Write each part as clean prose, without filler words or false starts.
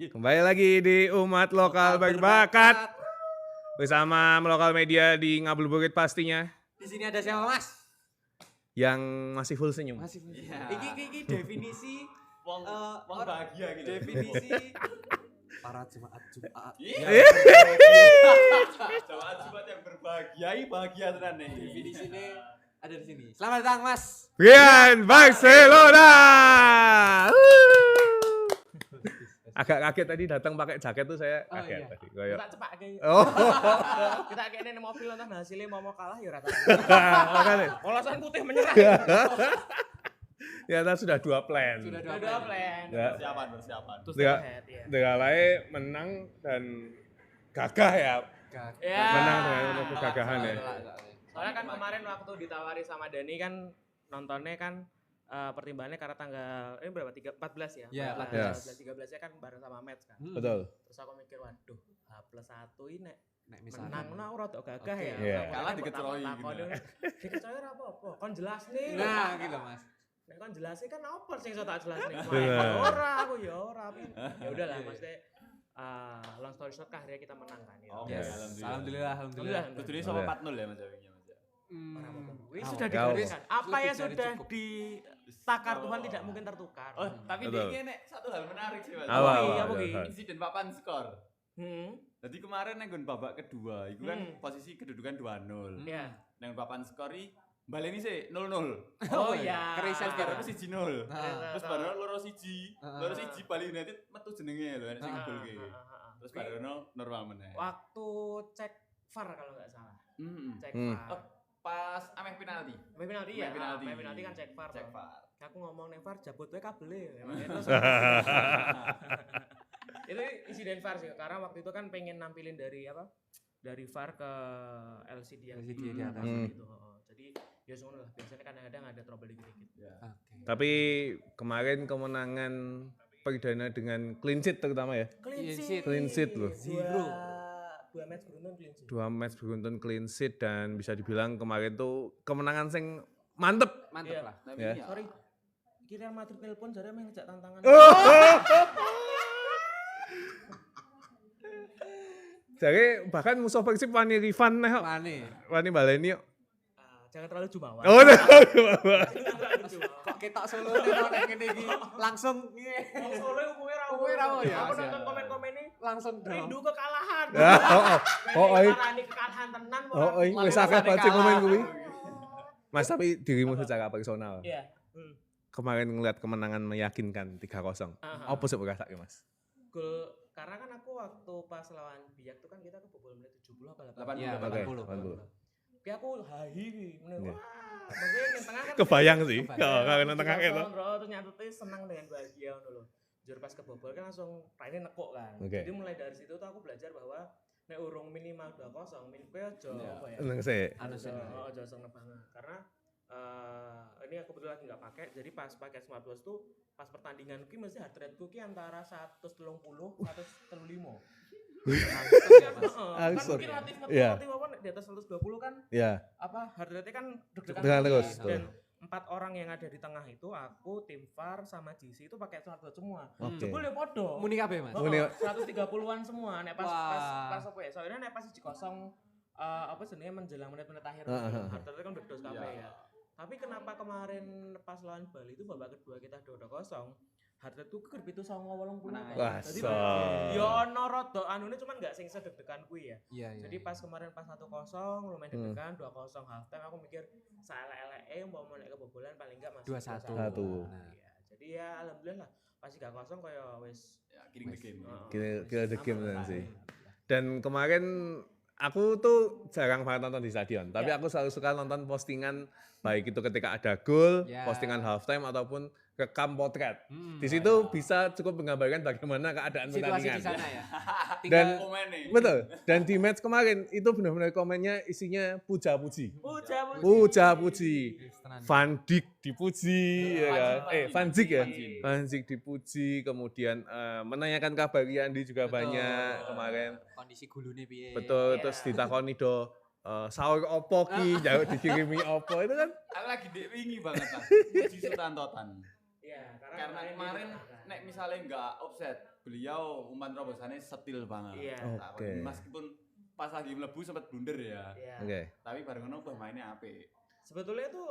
Kembali lagi di Umat Lokal Berbakat bersama Lokal Media di Ngabuburit pastinya. Di sini ada siapa, Mas? Yang masih full senyum. Masih full senyum. Iki definisi wong bahagia gitu. Definisi para jemaat Jumat. Jemaat Jumat yang berbahagia, bahagia tenan nih. Definisi ini ada di sini. Selamat datang, Mas. Brian Barcelona. Agak kaget tadi datang pakai jaket tuh saya kaget tadi. Kayak Tak cepak kayak. oh. Kita kayaknya di mobil nonton hasilnya mau kalah ya rata. Makanya. Olasan putih menyerah. Ternyata sudah dua plan. Sudah Dua plan. Ya. Persiapan. Terus Dengan head ya. dengan lain menang dan gagah ya. Ya. Menang dengan kegagahan ya. Soalnya kan kemarin waktu ditawari sama Dani kan nontonnya kan pertimbangannya karena tanggal ini berapa? 14 ya? Iya, 14. 13 nya kan bareng sama Mets kan. Betul. Terus aku mikir waduh, H+1 ini Nek misalnya menang nah rada gagah ya. Iya. Kalah dikecoy gitu. Dikecoy ora apa-apa. Kon jelas nih. Nah, gitu, Mas. Nek kon jelasnya kan apa sing iso tak jelasne. Bener. Ora aku ya ora. Ya udahlah maksudnya long story short akhirnya kita menang kan ya. Oke, Yes. alhamdulillah. Alhamdulillah. Kudune sama 4-0 ya Mas Jawingnya Mas. Ora apa-apa. Wis Oh, sudah ya digariskan. Apa Lebih yang dari sudah cukup. ditakar Tuhan tidak mungkin tertukar. Oh, tapi Betul. ini nek satu hal menarik sih Mas. Apa, iya, apa, Bogi. apa? Insiden papan skor. Hmm. Jadi kemarin nang nggon babak kedua, itu kan posisi kedudukan 2-0. Ya. Nang papan skor iki baleni sih 0-0. Oh iya. Kerisan Baru kira. 1-0. Nah, Terus baru loro siji Bali United metu jenenge lho, enek sing gol ki. Terus baru normal meneh. Waktu cek VAR kalau nggak salah. Cek Hmm. VAR. Pas ameh penalti. Main penalti ya. Main Main penalti kan cek VAR. Cek toh. VAR. Aku ngomong neng VAR jabut wae kabele. Itu insiden VAR sih karena waktu itu kan pengen nampilin dari apa? Dari VAR ke LCD yang LCD di atas. gitu. Jadi ya ngono lah. Biasanya kadang-kadang ada trouble dikit-dikit. Ya. Oke. Tapi kemarin kemenangan perdana dengan clean sheet terutama ya. Clean sheet loh. Dua match beruntun clean sheet. 2 match beruntun clean sheet dan bisa dibilang kemarin tuh kemenangan sing mantep. Mantap Iya. lah. Ya. Sorry. Kira Madrid telepon jare emang ngejak tantangan. Jadi bahkan musuh Persib wani Rifan nih kok. Mane. Wani baleni kok. Jangan terlalu jumawa. Oh, udah. Jangan terlalu jumawa. Kok ketok Solo nek ngene iki langsung piye? Wong Solo ukume ra Ukume ra ya, Aku Mas, nonton ya. komen-komen ini Langsung rindu kekalahan. Ini kekalahan tenan Wis akeh baca komen kuwi. Mas tapi dirimu secara personal. Iya. Kemarin ngeliat kemenangan meyakinkan 3-0. Apa sih rasake, Mas? Gol karena kan aku waktu pas lawan Biak tuh kan kita kebobol menit 70 apa 80. Iya, Oke, 80. Kayak aku hahi menit. Iya. Wah, maksudnya yang tengah kan Kebayang sih. Kebayang. Kalau nang tengah itu. Terus nyatetnya senang dengan bahagia ngono lho. Jur pas kebobol kan langsung raine nekuk kan. Oke. Jadi mulai dari situ tuh aku belajar bahwa nek urung minimal 2-0, kowe aja apa ya? Nang sih. Anu sih. Aja seneng banget. Karena ini aku kebetulan lagi nggak pakai, jadi pas pakai smartwatch tuh pas pertandingan ki mesti heart rate-ku ki antara 130 135. Kan Langsung. mungkin relatif Iya. apa di atas 120 kan Ya. apa heart rate-nya kan deg-degan Deg-degan terus, tinggi. Dan 4 orang yang ada di tengah itu aku, tim VAR sama GC itu pakai smartwatch semua. Oke. Jebul ya podo. Muni kabeh, Mas. Muni. 130-an semua. Nek pas Wah. apa ya? Soalnya nek pas 1-0 apa jenenge menjelang menit-menit akhir Heeh. heart rate kan berdos kabeh ya. Tapi kenapa kemarin pas lawan Bali itu babak kedua kita 2-0, heart rate ku keur 780. Wah, Jadi so. ya ono rada anune cuman enggak sing sedeg-degan kuwi ya. Iya. Jadi pas kemarin pas 1-0 lumayan deg-degan, 2-0 half time aku mikir saelek-eleke umpama nek kebobolan paling enggak masih 2-1. 1. Iya. Jadi ya alhamdulillah lah pas 3-0 kaya wis Ya, kirim the game. Kira the game kan sih. Dan kemarin aku tuh jarang banget nonton di stadion, tapi aku selalu suka nonton postingan baik itu ketika ada gol, Ya. postingan halftime ataupun rekam potret. Di situ bisa cukup menggambarkan bagaimana keadaan Situasi pertandingan. di sana ya. Dan Komen nih. betul. Dan di match kemarin itu benar-benar komennya isinya puja-puji. puja-puji. Puja-puji. Tenan. Van Dijk dipuji, ya kan? Van Dijk ya. Van Dijk. Van Dijk dipuji, kemudian menanyakan kabar Yandi juga Betul. banyak kemarin. Kondisi gulune piye? Betul, Iya. terus ditakoni do sahur opo ki, jauh dikirimi opo itu kan. Aku lagi dek wingi banget lah. Puji Sultan Totan. Iya Iya, Karena kemarin nek misalnya nggak offset, beliau umpan terobosannya setil banget. Iya. Oke. Meskipun pas lagi mlebu sempat blunder ya. Iya. Oke. Tapi bareng ngono mainnya apik. Sebetulnya itu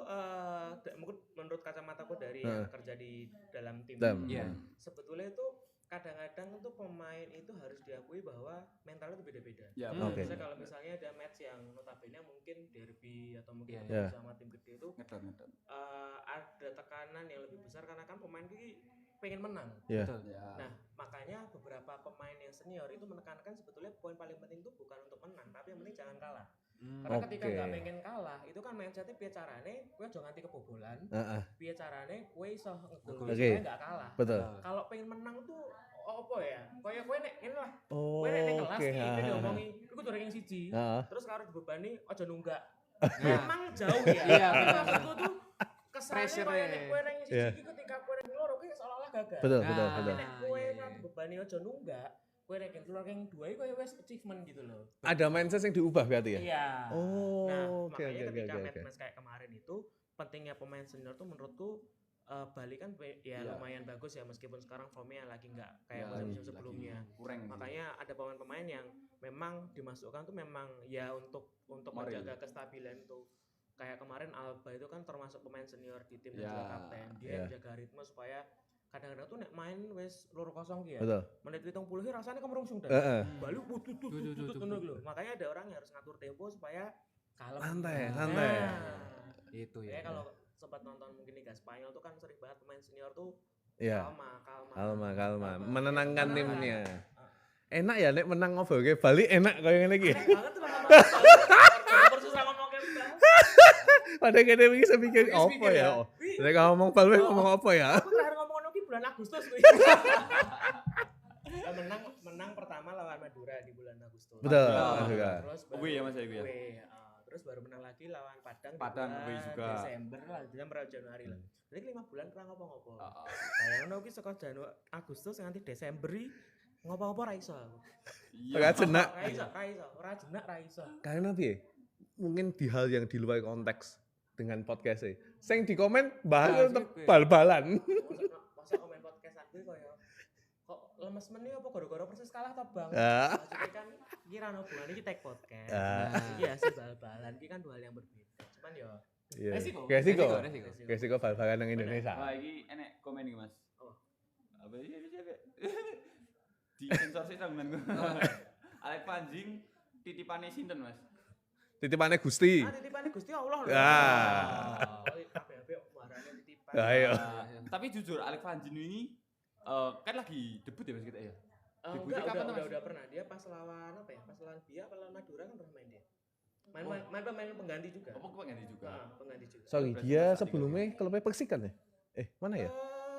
mungkin menurut kacamataku dari yang kerja di dalam tim. Iya. Sebetulnya itu kadang-kadang tuh pemain itu harus diakui bahwa mentalnya itu beda-beda. Ya, Oke. Misalnya kalau misalnya ada match yang notabene mungkin derby atau mungkin Iya. sama tim gede itu ngedon. ada tekanan yang lebih besar karena kan pemain ini pengen menang. Iya. Betul ya. Nah, makanya beberapa pemain yang senior itu menekankan sebetulnya poin paling penting itu bukan untuk menang, tapi yang penting jangan kalah. Karena ketika Oke. nggak pengen kalah, itu kan mindsetnya piye carane, kowe aja nganti kebobolan, Heeh. piye carane kowe iso ngegol Oke. supaya nggak kalah. Betul. Kalau pengen menang tuh apa ya? Kayak kowe nek ngene lah, Oh, kowe nek ning kelas oke. iki Ha, ha, ha. diomongi, iku kudu ranking 1. Heeh. Terus karo dibebani aja nunggak. Nah. Memang jauh ya. Iya, Tapi benar. maksudku tuh kesannya Pressure-nya. kayak nek kowe ranking 1 Iya. iki ketika kowe ranking 2 kowe seolah-olah gagal. Betul, Nah. betul, Tapi betul. nek kowe Iya, kan iya. dibebani aja nunggak, kowe ranking 2 ranking 2 iku kowe wis achievement gitu loh. Ada mindset yang diubah berarti ya? Iya. Oh, Nah, oke, makanya oke, oke, ketika oke. match-match kayak kemarin itu pentingnya pemain senior tuh menurutku Bali kan Iya. lumayan bagus ya meskipun sekarang formnya lagi nggak kayak Ya, musim-musim lagi sebelumnya. kurang. Makanya ada pemain-pemain yang memang dimasukkan tuh memang ya untuk Moral. menjaga kestabilan tuh. Kayak kemarin Alba itu kan termasuk pemain senior di tim dan Ya, juga kapten. Dia ya. yang jaga ritme supaya kadang-kadang tuh nek main wis 2-0 ki ya. Betul. Menit 70 rasanya kemerungsung dah. Heeh. Bali tutut Tuh. ngono lho. Makanya ada orang yang harus ngatur tempo supaya kalem. Santai, Nah. santai. Itu Ya ya. kalau sempat nonton mungkin Liga Spanyol tuh kan sering banget pemain senior tuh Iya. kalma. Menenangkan Menenangkan. timnya. Enak ya nek menang ngobrol ke Bali enak kayak ngene iki. Aneh banget tuh ngomong. Persusah ngomong kayak Padahal kene iki sepikir Wis apa mikir ya? ya. Nek ngomong Bali ngomong apa ya? Aku terakhir ngomong ngono ki bulan Agustus kuwi. menang pertama lawan Madura di bulan Agustus. Betul, juga. Terus Away ya, Mas, ya, itu ya? Terus baru menang lagi lawan Padang Padang, di away bulan juga. Desember Januari lah. Jadi 5 bulan kurang ngopo-ngopo. Heeh. Bayangno ki saka Januari Agustus nganti Desember ngopo-ngopo ra iso aku. Iya. Ora jenak. Ora jenak ra iso. Karena piye? Mungkin di hal yang di luar konteks dengan podcastnya. Sing di komen bahas Nah, tetep sih, bal-balan. Masa komen podcast aku koyo kok lemes meneh apa gara-gara Persis kalah ta, Bang? Ah. Maksudnya kan kira no bulan iki take podcast. Ah. Iki hasil bal-balan iki kan dua hal yang berbeda. Cuman yo Iya. Resiko. Resiko. Resiko. Resiko bal-balan nang Indonesia. Wah, ini enek komen iki, Mas. Oh. Apa ini bisa di sensor sih sampean. Alek Panjing titipane sinten, Mas? Titipane Gusti. titipane Gusti Allah lho. Ah. Kabeh warane titipan. Ayo. Tapi jujur Alek Panjing ini kan lagi debut ya Mas kita ya. Enggak, Debutnya kapan tuh, Mas? udah pernah. Dia pas lawan apa ya? Pas lawan Bia, pas lawan Madura kan pernah main dia. Main pemain pengganti juga. Apa pengganti juga? Pengganti juga. Sorry, Berarti dia pas sebelumnya klubnya Persik kan ya? Mana ya?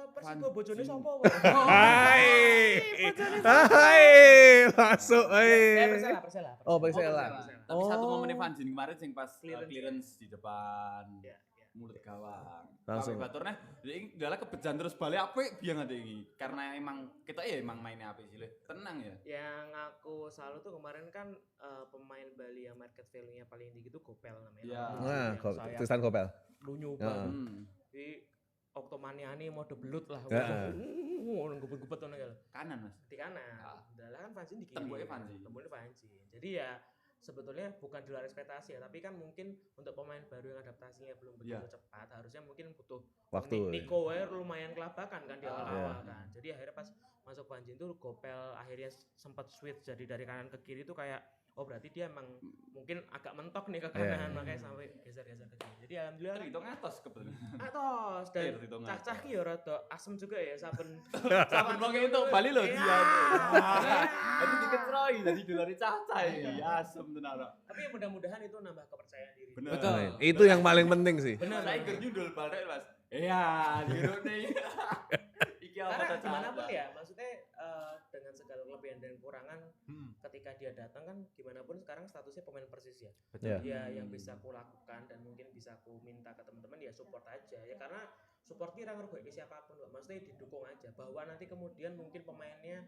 Persibo bojone sapa? Hai. Hai, masuk. Persela. Oh, Persela. Tapi satu Oh. momen Panjing kemarin sing pas Clearance. clearance di depan Ya. mulut gawang. Langsung. Tapi baturnya ini adalah kebejan terus balik apik biang ade iki. Karena emang kita ya emang mainnya apik sih Le. Tenang ya. Yang aku salut tuh kemarin kan pemain Bali yang market value-nya paling tinggi itu Gopel namanya. Iya. Nah, Saya Tristan Kopel. lunyu Ya. banget. Di Oktomaniani mode belut lah. Ya. Gupet-gupet ngono ya. Kanan Mas. Di kanan. Ah. Adalah kan Vanjin di kiri. Temboknya Vanjin. Temboknya Vanjin. Jadi ya sebetulnya bukan di luar ekspektasi ya, tapi kan mungkin untuk pemain baru yang adaptasinya belum begitu Iya. cepat, harusnya mungkin butuh Waktu. Nico Ware lumayan kelabakan kan di awal-awal Iya. kan. Jadi akhirnya pas masuk Vanjin tuh Gopel akhirnya sempat switch jadi dari kanan ke kiri tuh kayak oh berarti dia emang mungkin agak mentok nih ke kanan Iya. makanya sampai geser-geser ke kiri. Jadi alhamdulillah Itu ngatos kebetulan. atos dan Iya, itu ngatos. cah-cah ki ya rada asem juga ya saben Saben wong itu Bali lho Iya. dia. Jadi diketroi jadi dolare caca iki. Asem tenan. Tapi ya mudah-mudahan itu nambah kepercayaan diri. Bener. Betul. Itu yang paling penting sih. Bener. Saya ger nyundul balik Mas. Iya, dirone. Iki apa Karena caca? gimana pun ya, maksudnya dengan segala kelebihan dan kekurangan Hmm. ketika dia datang kan gimana pun sekarang statusnya pemain Persis ya. Iya. Ya yang bisa aku lakukan dan mungkin bisa aku minta ke teman-teman ya support aja ya karena support kira ngerugikan siapapun Pak. Maksudnya didukung aja bahwa nanti kemudian mungkin pemainnya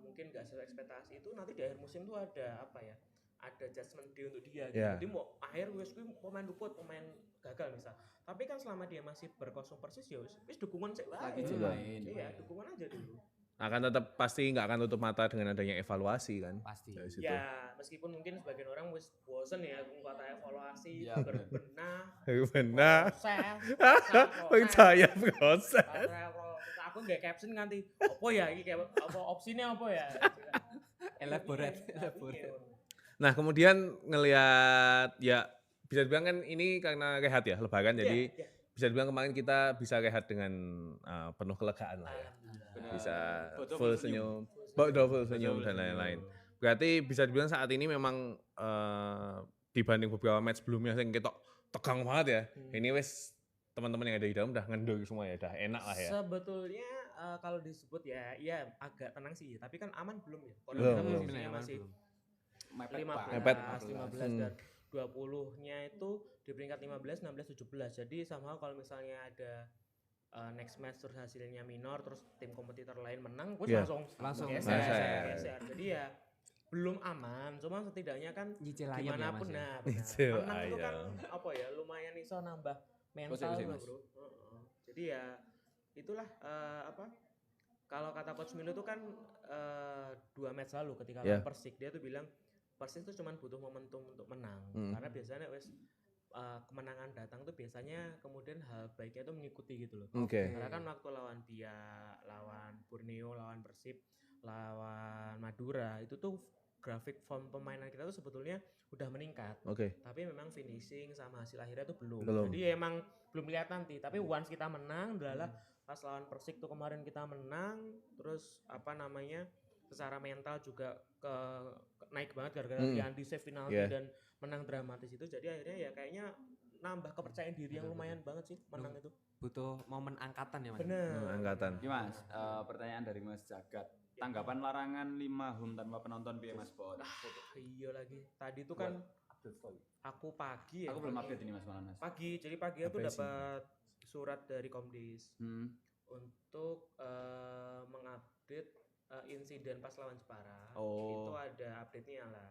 mungkin nggak sesuai ekspektasi itu nanti di akhir musim tuh ada apa ya ada judgement day untuk dia gitu. Yeah. Jadi mau akhir wis kuwi pemain luput, pemain gagal misal. Tapi kan selama dia masih berkosong Persis ya wis dukungan sik wae. Lagi Betul. main. Iya, dukungan aja dulu. Akan tetap pasti nggak akan tutup mata dengan adanya evaluasi kan. Pasti. Dari situ. Ya, meskipun mungkin sebagian orang wis bosen ya kata evaluasi, Iya, berbenah, Benar. proses, Percaya proses. aku nggak caption nganti apa ya ini kayak apa opsinya apa ya Elaborate. Iya. Nah kemudian ngelihat ya bisa dibilang kan ini karena rehat ya lebaran jadi Iya. bisa dibilang kemarin kita bisa rehat dengan penuh kelegaan lah ya. Alhamdulillah. Bisa Foto full full senyum, full senyum dan senyum. lain-lain. Berarti bisa dibilang saat ini memang dibanding beberapa match sebelumnya yang ketok tegang banget ya. Ini wes teman-teman yang ada di dalam udah ngendur semua ya, udah enak lah ya. Sebetulnya kalau disebut ya agak tenang sih, tapi kan aman belum ya? Kalau Belum, kita belum. posisinya masih Mepet 15, banget. Mepet. 15 dan 20-nya itu di peringkat 15, 16, 17. Jadi somehow kalau misalnya ada next match terus hasilnya minor terus tim kompetitor lain menang, gue Iya. langsung geser. geser. Jadi ya belum aman, cuma setidaknya kan Nyicil ayam ya dimanapun Mas. nah Nyicil benar. Menang itu kan ayam. apa ya lumayan iso nambah mental Posisi, lah Mas. bro. Jadi ya itulah kalau kata Coach Milo itu kan 2 match lalu ketika Yeah. lawan Persik dia tuh bilang Persik itu cuma butuh momentum untuk menang karena biasanya wes kemenangan datang tuh biasanya kemudian hal baiknya itu mengikuti gitu loh. Oke. Karena kan waktu lawan Biak, lawan Borneo, lawan Persib, lawan Madura itu tuh grafik form permainan kita tuh sebetulnya udah meningkat. Oke. Tapi memang finishing sama hasil akhirnya tuh belum. Belum. Jadi emang belum kelihatan nanti. Tapi once kita menang adalah pas lawan Persik tuh kemarin kita menang, terus apa namanya secara mental juga naik banget gara-gara Yandi save penalti Yeah. dan menang dramatis itu. Jadi akhirnya ya kayaknya nambah kepercayaan diri yang lumayan banget sih menang itu. Butuh momen angkatan ya Mas. Bener. Angkatan. Iki Mas, pertanyaan dari Mas Jagat. Tanggapan larangan 5 home tanpa penonton piye Mas Bon? Iya lagi. Tadi tuh kan Update story. aku pagi ya. Aku belum update ini Mas malah Mas. Pagi. Jadi pagi aku Apa sih? dapat surat dari Komdis untuk mengupdate insiden pas lawan Jepara. Oh. Itu ada update-nya lah.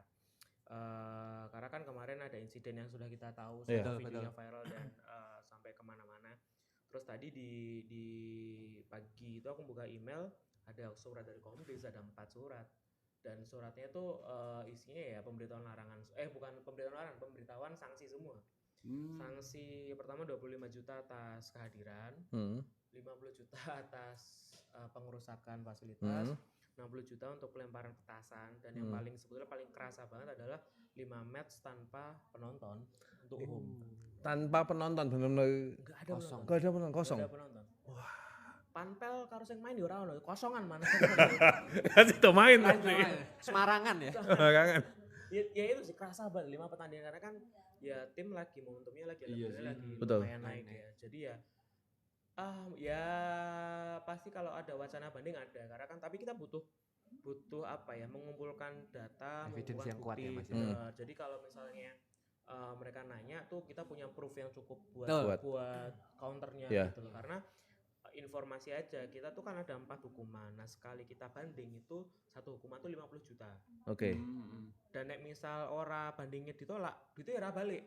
Karena kan kemarin ada insiden yang sudah kita tahu, Iya. sudah Betul, videonya viral dan sampai kemana-mana. Terus tadi di pagi itu aku buka email, ada surat dari Komdis, ada 4 surat. Dan suratnya itu isinya ya pemberitahuan larangan, bukan pemberitahuan larangan, pemberitahuan sanksi semua. Sanksi pertama 25 juta atas kehadiran, 50 juta atas pengerusakan fasilitas, 60 juta untuk pelemparan petasan, dan yang paling sebetulnya paling kerasa banget adalah 5 match tanpa penonton untuk home. Tanpa penonton benar-benar Enggak ada Kosong. penonton. nggak ada penonton kosong. Nggak ada penonton. Wah. Panpel karo sing main di ora ono, kosongan mana. Kasih tuh main Lanjut, nanti. Mas. Semarangan ya. Kangen. Ya itu sih kerasa banget 5 pertandingan karena kan ya tim lagi momentumnya lagi Iya alhamdulillah sih. lagi Betul. lumayan naik ya. Jadi ya ya pasti kalau ada wacana banding ada karena kan tapi kita butuh apa ya mengumpulkan data, Evidence mengumpulkan yang kuat ya, bukti. Mas, ya. Bener. Jadi kalau misalnya mereka nanya tuh kita punya proof yang cukup buat Betul. buat counternya Iya. gitu loh karena informasi aja kita tuh kan ada 4 hukuman. Nah, sekali kita banding itu satu hukuman tuh 50 juta. Oke. Dan nek misal ora bandingnya ditolak, duitnya ora balik.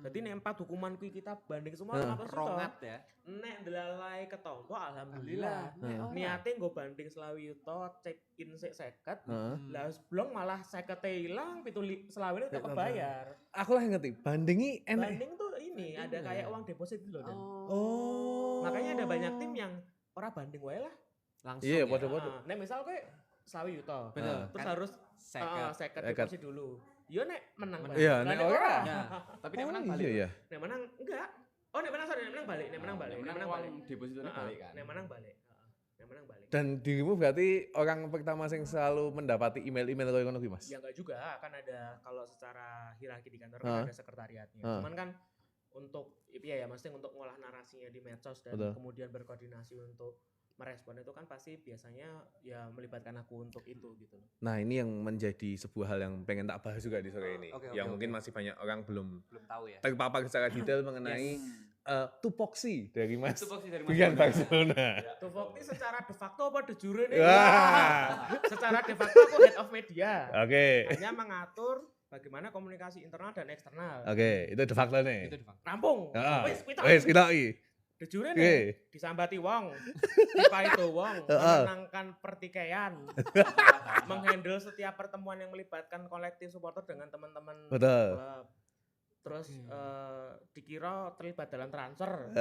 Jadi nek 4 hukuman kuwi kita banding semua 50 juta. Rongat ya. Nek delalai ketompo alhamdulillah. Niate nggo banding 20 juta, check in sik 50. Heeh. Lah blong malah 50 ilang, 7 selawine tetep bayar. Aku lah ngerti. Bandingi enak. Banding tuh ini ada kayak uang deposit gitu loh. Dan. Oh. Makanya ada banyak tim yang ora banding wae lah. Langsung Iya, ya. podo-podo. Nek misal kowe 20 juta. Betul. Terus Kan harus second. second Second. deposit dulu. Yo nek menang Menang. balik. Iya, Lah, nek nek ora. ora. Nah, Tapi nek menang balik. Iya ya. Nek menang enggak. Oh nek menang sorry, nek menang balik, nek menang balik, nek menang balik. uang depositonya balik kan. Nek menang balik. Nek menang balik. Dan dirimu berarti orang pertama yang selalu mendapati email-email kayak ngono kuwi, Mas. Ya enggak juga, kan ada kalau secara hierarki di kantor Heeh. kan ada sekretariatnya. Heeh. Cuman kan untuk ya maksudnya untuk ngolah narasinya di medsos dan Betul. kemudian berkoordinasi untuk merespon itu kan pasti biasanya ya melibatkan aku untuk itu gitu loh. Nah, ini yang menjadi sebuah hal yang pengen tak bahas juga di sore ini. Oke, yang oke, mungkin oke. masih banyak orang belum Belum tahu ya. terpapar secara detail mengenai tupoksi dari Mas Itu boxing dari Mas Brian Bon. Barcelona. Tufokti secara de facto apa de jure nih? Wah. Secara de facto aku head of media. Oke. Hanya mengatur bagaimana komunikasi internal dan eksternal. Oke, itu de facto nih. Itu depan. Rampung. Heeh. Wis pitok. Wis kita iki. Dejure Oke. nih disambati wong, dipaitu wong, Heeh. menenangkan pertikaian, menghandle setiap pertemuan yang melibatkan kolektif supporter dengan teman-teman Betul. klub. Terus dikira terlibat dalam transfer,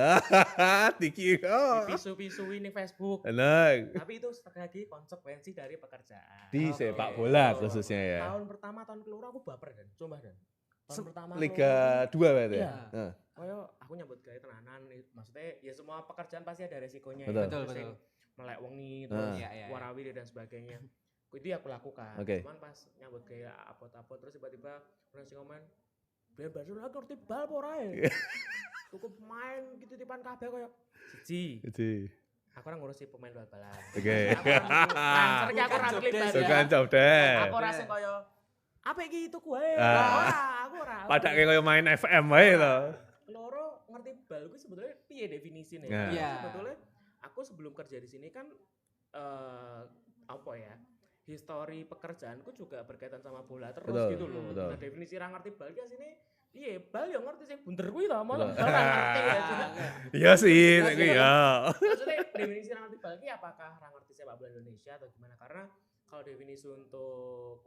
Dikira. dipisu-pisui di Facebook. Enak. Tapi itu sekali lagi konsekuensi dari pekerjaan. Di Oke. sepak bola Betul. khususnya ya. Tahun pertama, tahun keloro aku baper dan, coba dan. Tahun pertama Liga 2 berarti ya? Iya. Heeh. Koyo aku nyambut gawe tenanan, maksudnya ya semua pekerjaan pasti ada resikonya Betul. ya. Betul, Terus betul. yang melek wengi Ah. terus Iya, iya, iya. warawiri dan sebagainya. Itu aku lakukan. Oke. Cuman pas nyambut gawe apot-apot terus tiba-tiba orang sing komen, "Biar Barcelona ngerti bal apa ora ya?" Cukup main gitu tipan kabeh koyo siji. Jadi. Aku ora ngurusi pemain bal-balan. Oke. Transfer ki aku ora Bukan terlibat. job ya. Bukan job deh. Aku ora sing koyo apa iki itu gue? Ah. Aku ora. Pada kayak koyo main FM aja loh. Loro ngerti bal gue sebetulnya piye definisine? Nah. Iya. Sebetulnya aku sebelum kerja di sini kan apa ya? Histori pekerjaanku juga berkaitan sama bola terus Betul, gitu loh. betul. Nah, definisi ra ngerti bal ki asine piye? Bal yo ngerti sing bunder kuwi to, malah Betul. bal ra ngerti ya. Iya sih, nek kuwi ya. Maksudnya definisi ra ngerti bal ki apakah ra ngerti sepak bola Indonesia atau gimana? Karena kalau definisi untuk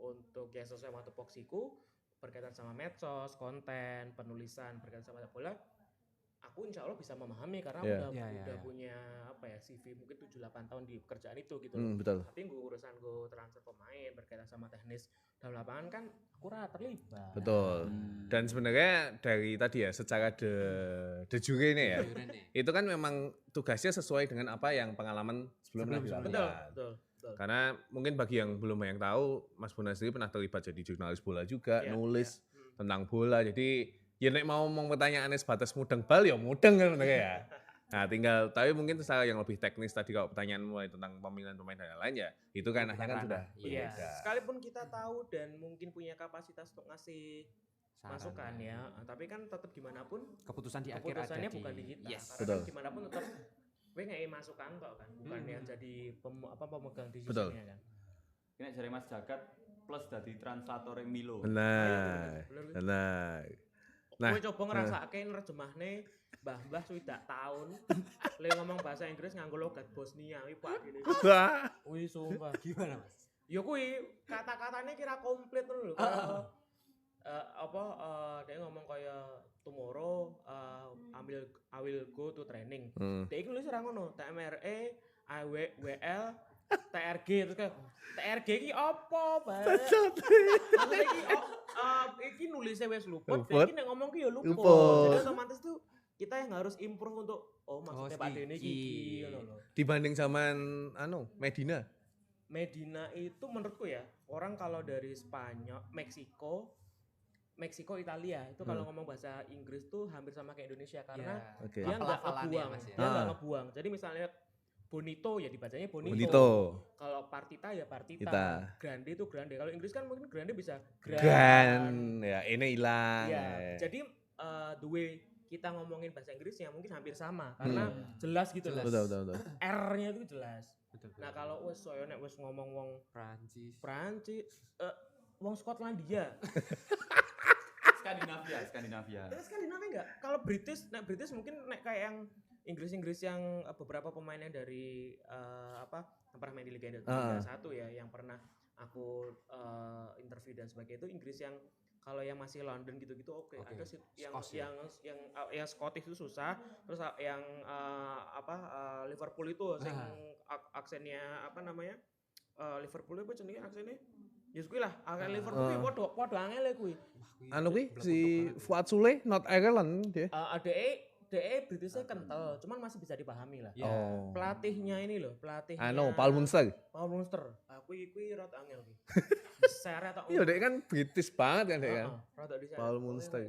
ya sesuai sama tupoksiku berkaitan sama medsos, konten, penulisan berkaitan sama sepak bola, aku insya Allah bisa memahami karena Iya. udah Iya, iya, udah iya. punya apa ya CV mungkin 7-8 tahun di pekerjaan itu gitu loh. Betul. Tapi urusan gue transfer pemain berkaitan sama teknis dalam lapangan kan aku ora terlibat. Betul. Dan sebenarnya dari tadi ya secara de jure ini ya. Jujur nih. Itu kan memang tugasnya sesuai dengan apa yang pengalaman sebelumnya Sebelum-sebelumnya. Betul, dilakukan. betul, betul. Karena mungkin bagi yang belum banyak tahu, Mas Bonar sendiri pernah terlibat jadi jurnalis bola juga, Iya, nulis iya. tentang bola. Jadi ya nek mau pertanyaannya sebatas mudeng bal ya mudeng kan sebenarnya ya. Nah tinggal, tapi mungkin secara yang lebih teknis tadi kalau pertanyaan mulai tentang pemilihan pemain dan lain ya, itu kan Bukan kan ranah. sudah Iya. berbeda. Sekalipun kita tahu dan mungkin punya kapasitas untuk ngasih Saran, masukan ya, tapi kan tetap gimana pun Keputusan di akhir ada keputusannya di bukan di kita. Yes. Karena Betul. kan gimana pun tetap gue ngei masukan toh kan, bukan yang jadi pemegang Betul. decisionnya kan. Ini jare Mas Jagat plus dadi translator Milo. Benar, Bener. benar. Nah, Gue coba ngerasake nerjemahne mbah-mbah suwidak tahun le ngomong bahasa Inggris nganggo logat Bosnia iki Pak gini. Wah, Wih sumpah. Gimana, Mas? Ya kuwi kata-katanya kira komplit ngono lho. Kayak dia ngomong kaya tomorrow I will go to training. Dia iki nulis ora ngono, TMRE IWL TRG terus kayak TRG iki apa, Pak? Maksudnya iki nulisnya wis luput, Luput. iki nek ngomong ki ya luput. Luput. Jadi otomatis tuh kita yang harus improve untuk maksudnya Pak Dene iki iki. ngono lho. dibanding zaman Medina. Medina itu menurutku ya, orang kalau dari Spanyol, Meksiko, Italia itu kalau ngomong bahasa Inggris tuh hampir sama kayak Indonesia karena Oke. dia nggak Pelafalannya, ngebuang, Mas, ya. dia nggak Ah. ngebuang. Jadi misalnya bonito ya dibacanya bonito. Bonito. Kalau partita ya partita. Kita. Grande itu grande. Kalau Inggris kan mungkin grande bisa Gan, ya ini hilang. Ya, jadi the way kita ngomongin bahasa Inggrisnya mungkin hampir sama karena jelas gitu loh. Betul, betul, betul. R-nya itu jelas. Betul, betul. Nah, kalau wes soyo nek wes ngomong wong Prancis. Prancis, wong Skotlandia. Skandinavia. Terus Skandinavia enggak? Kalau British mungkin nek kayak yang Inggris yang beberapa pemain yang dari yang pernah main di Liga 1 ya, yang pernah aku interview dan sebagainya itu Inggris yang kalau yang masih London gitu-gitu oke. Ada sih yang Scottish itu susah, terus yang Liverpool itu sing aksennya apa namanya? Liverpool itu jenenge aksennya ya kuwi lah, aksen Liverpool kuwi padha angel kuwi. Kuwi si Fuad Sule not Ireland dia. DE Britishnya kental, cuman masih bisa dipahami lah. Ya. Pelatihnya ini loh, pelatihnya Paul Munster. Paul Munster. Kuwi rada angel kuwi. Seret tok. Iya, dia kan British banget kan dia kan. Rada diseret. Paul Munster.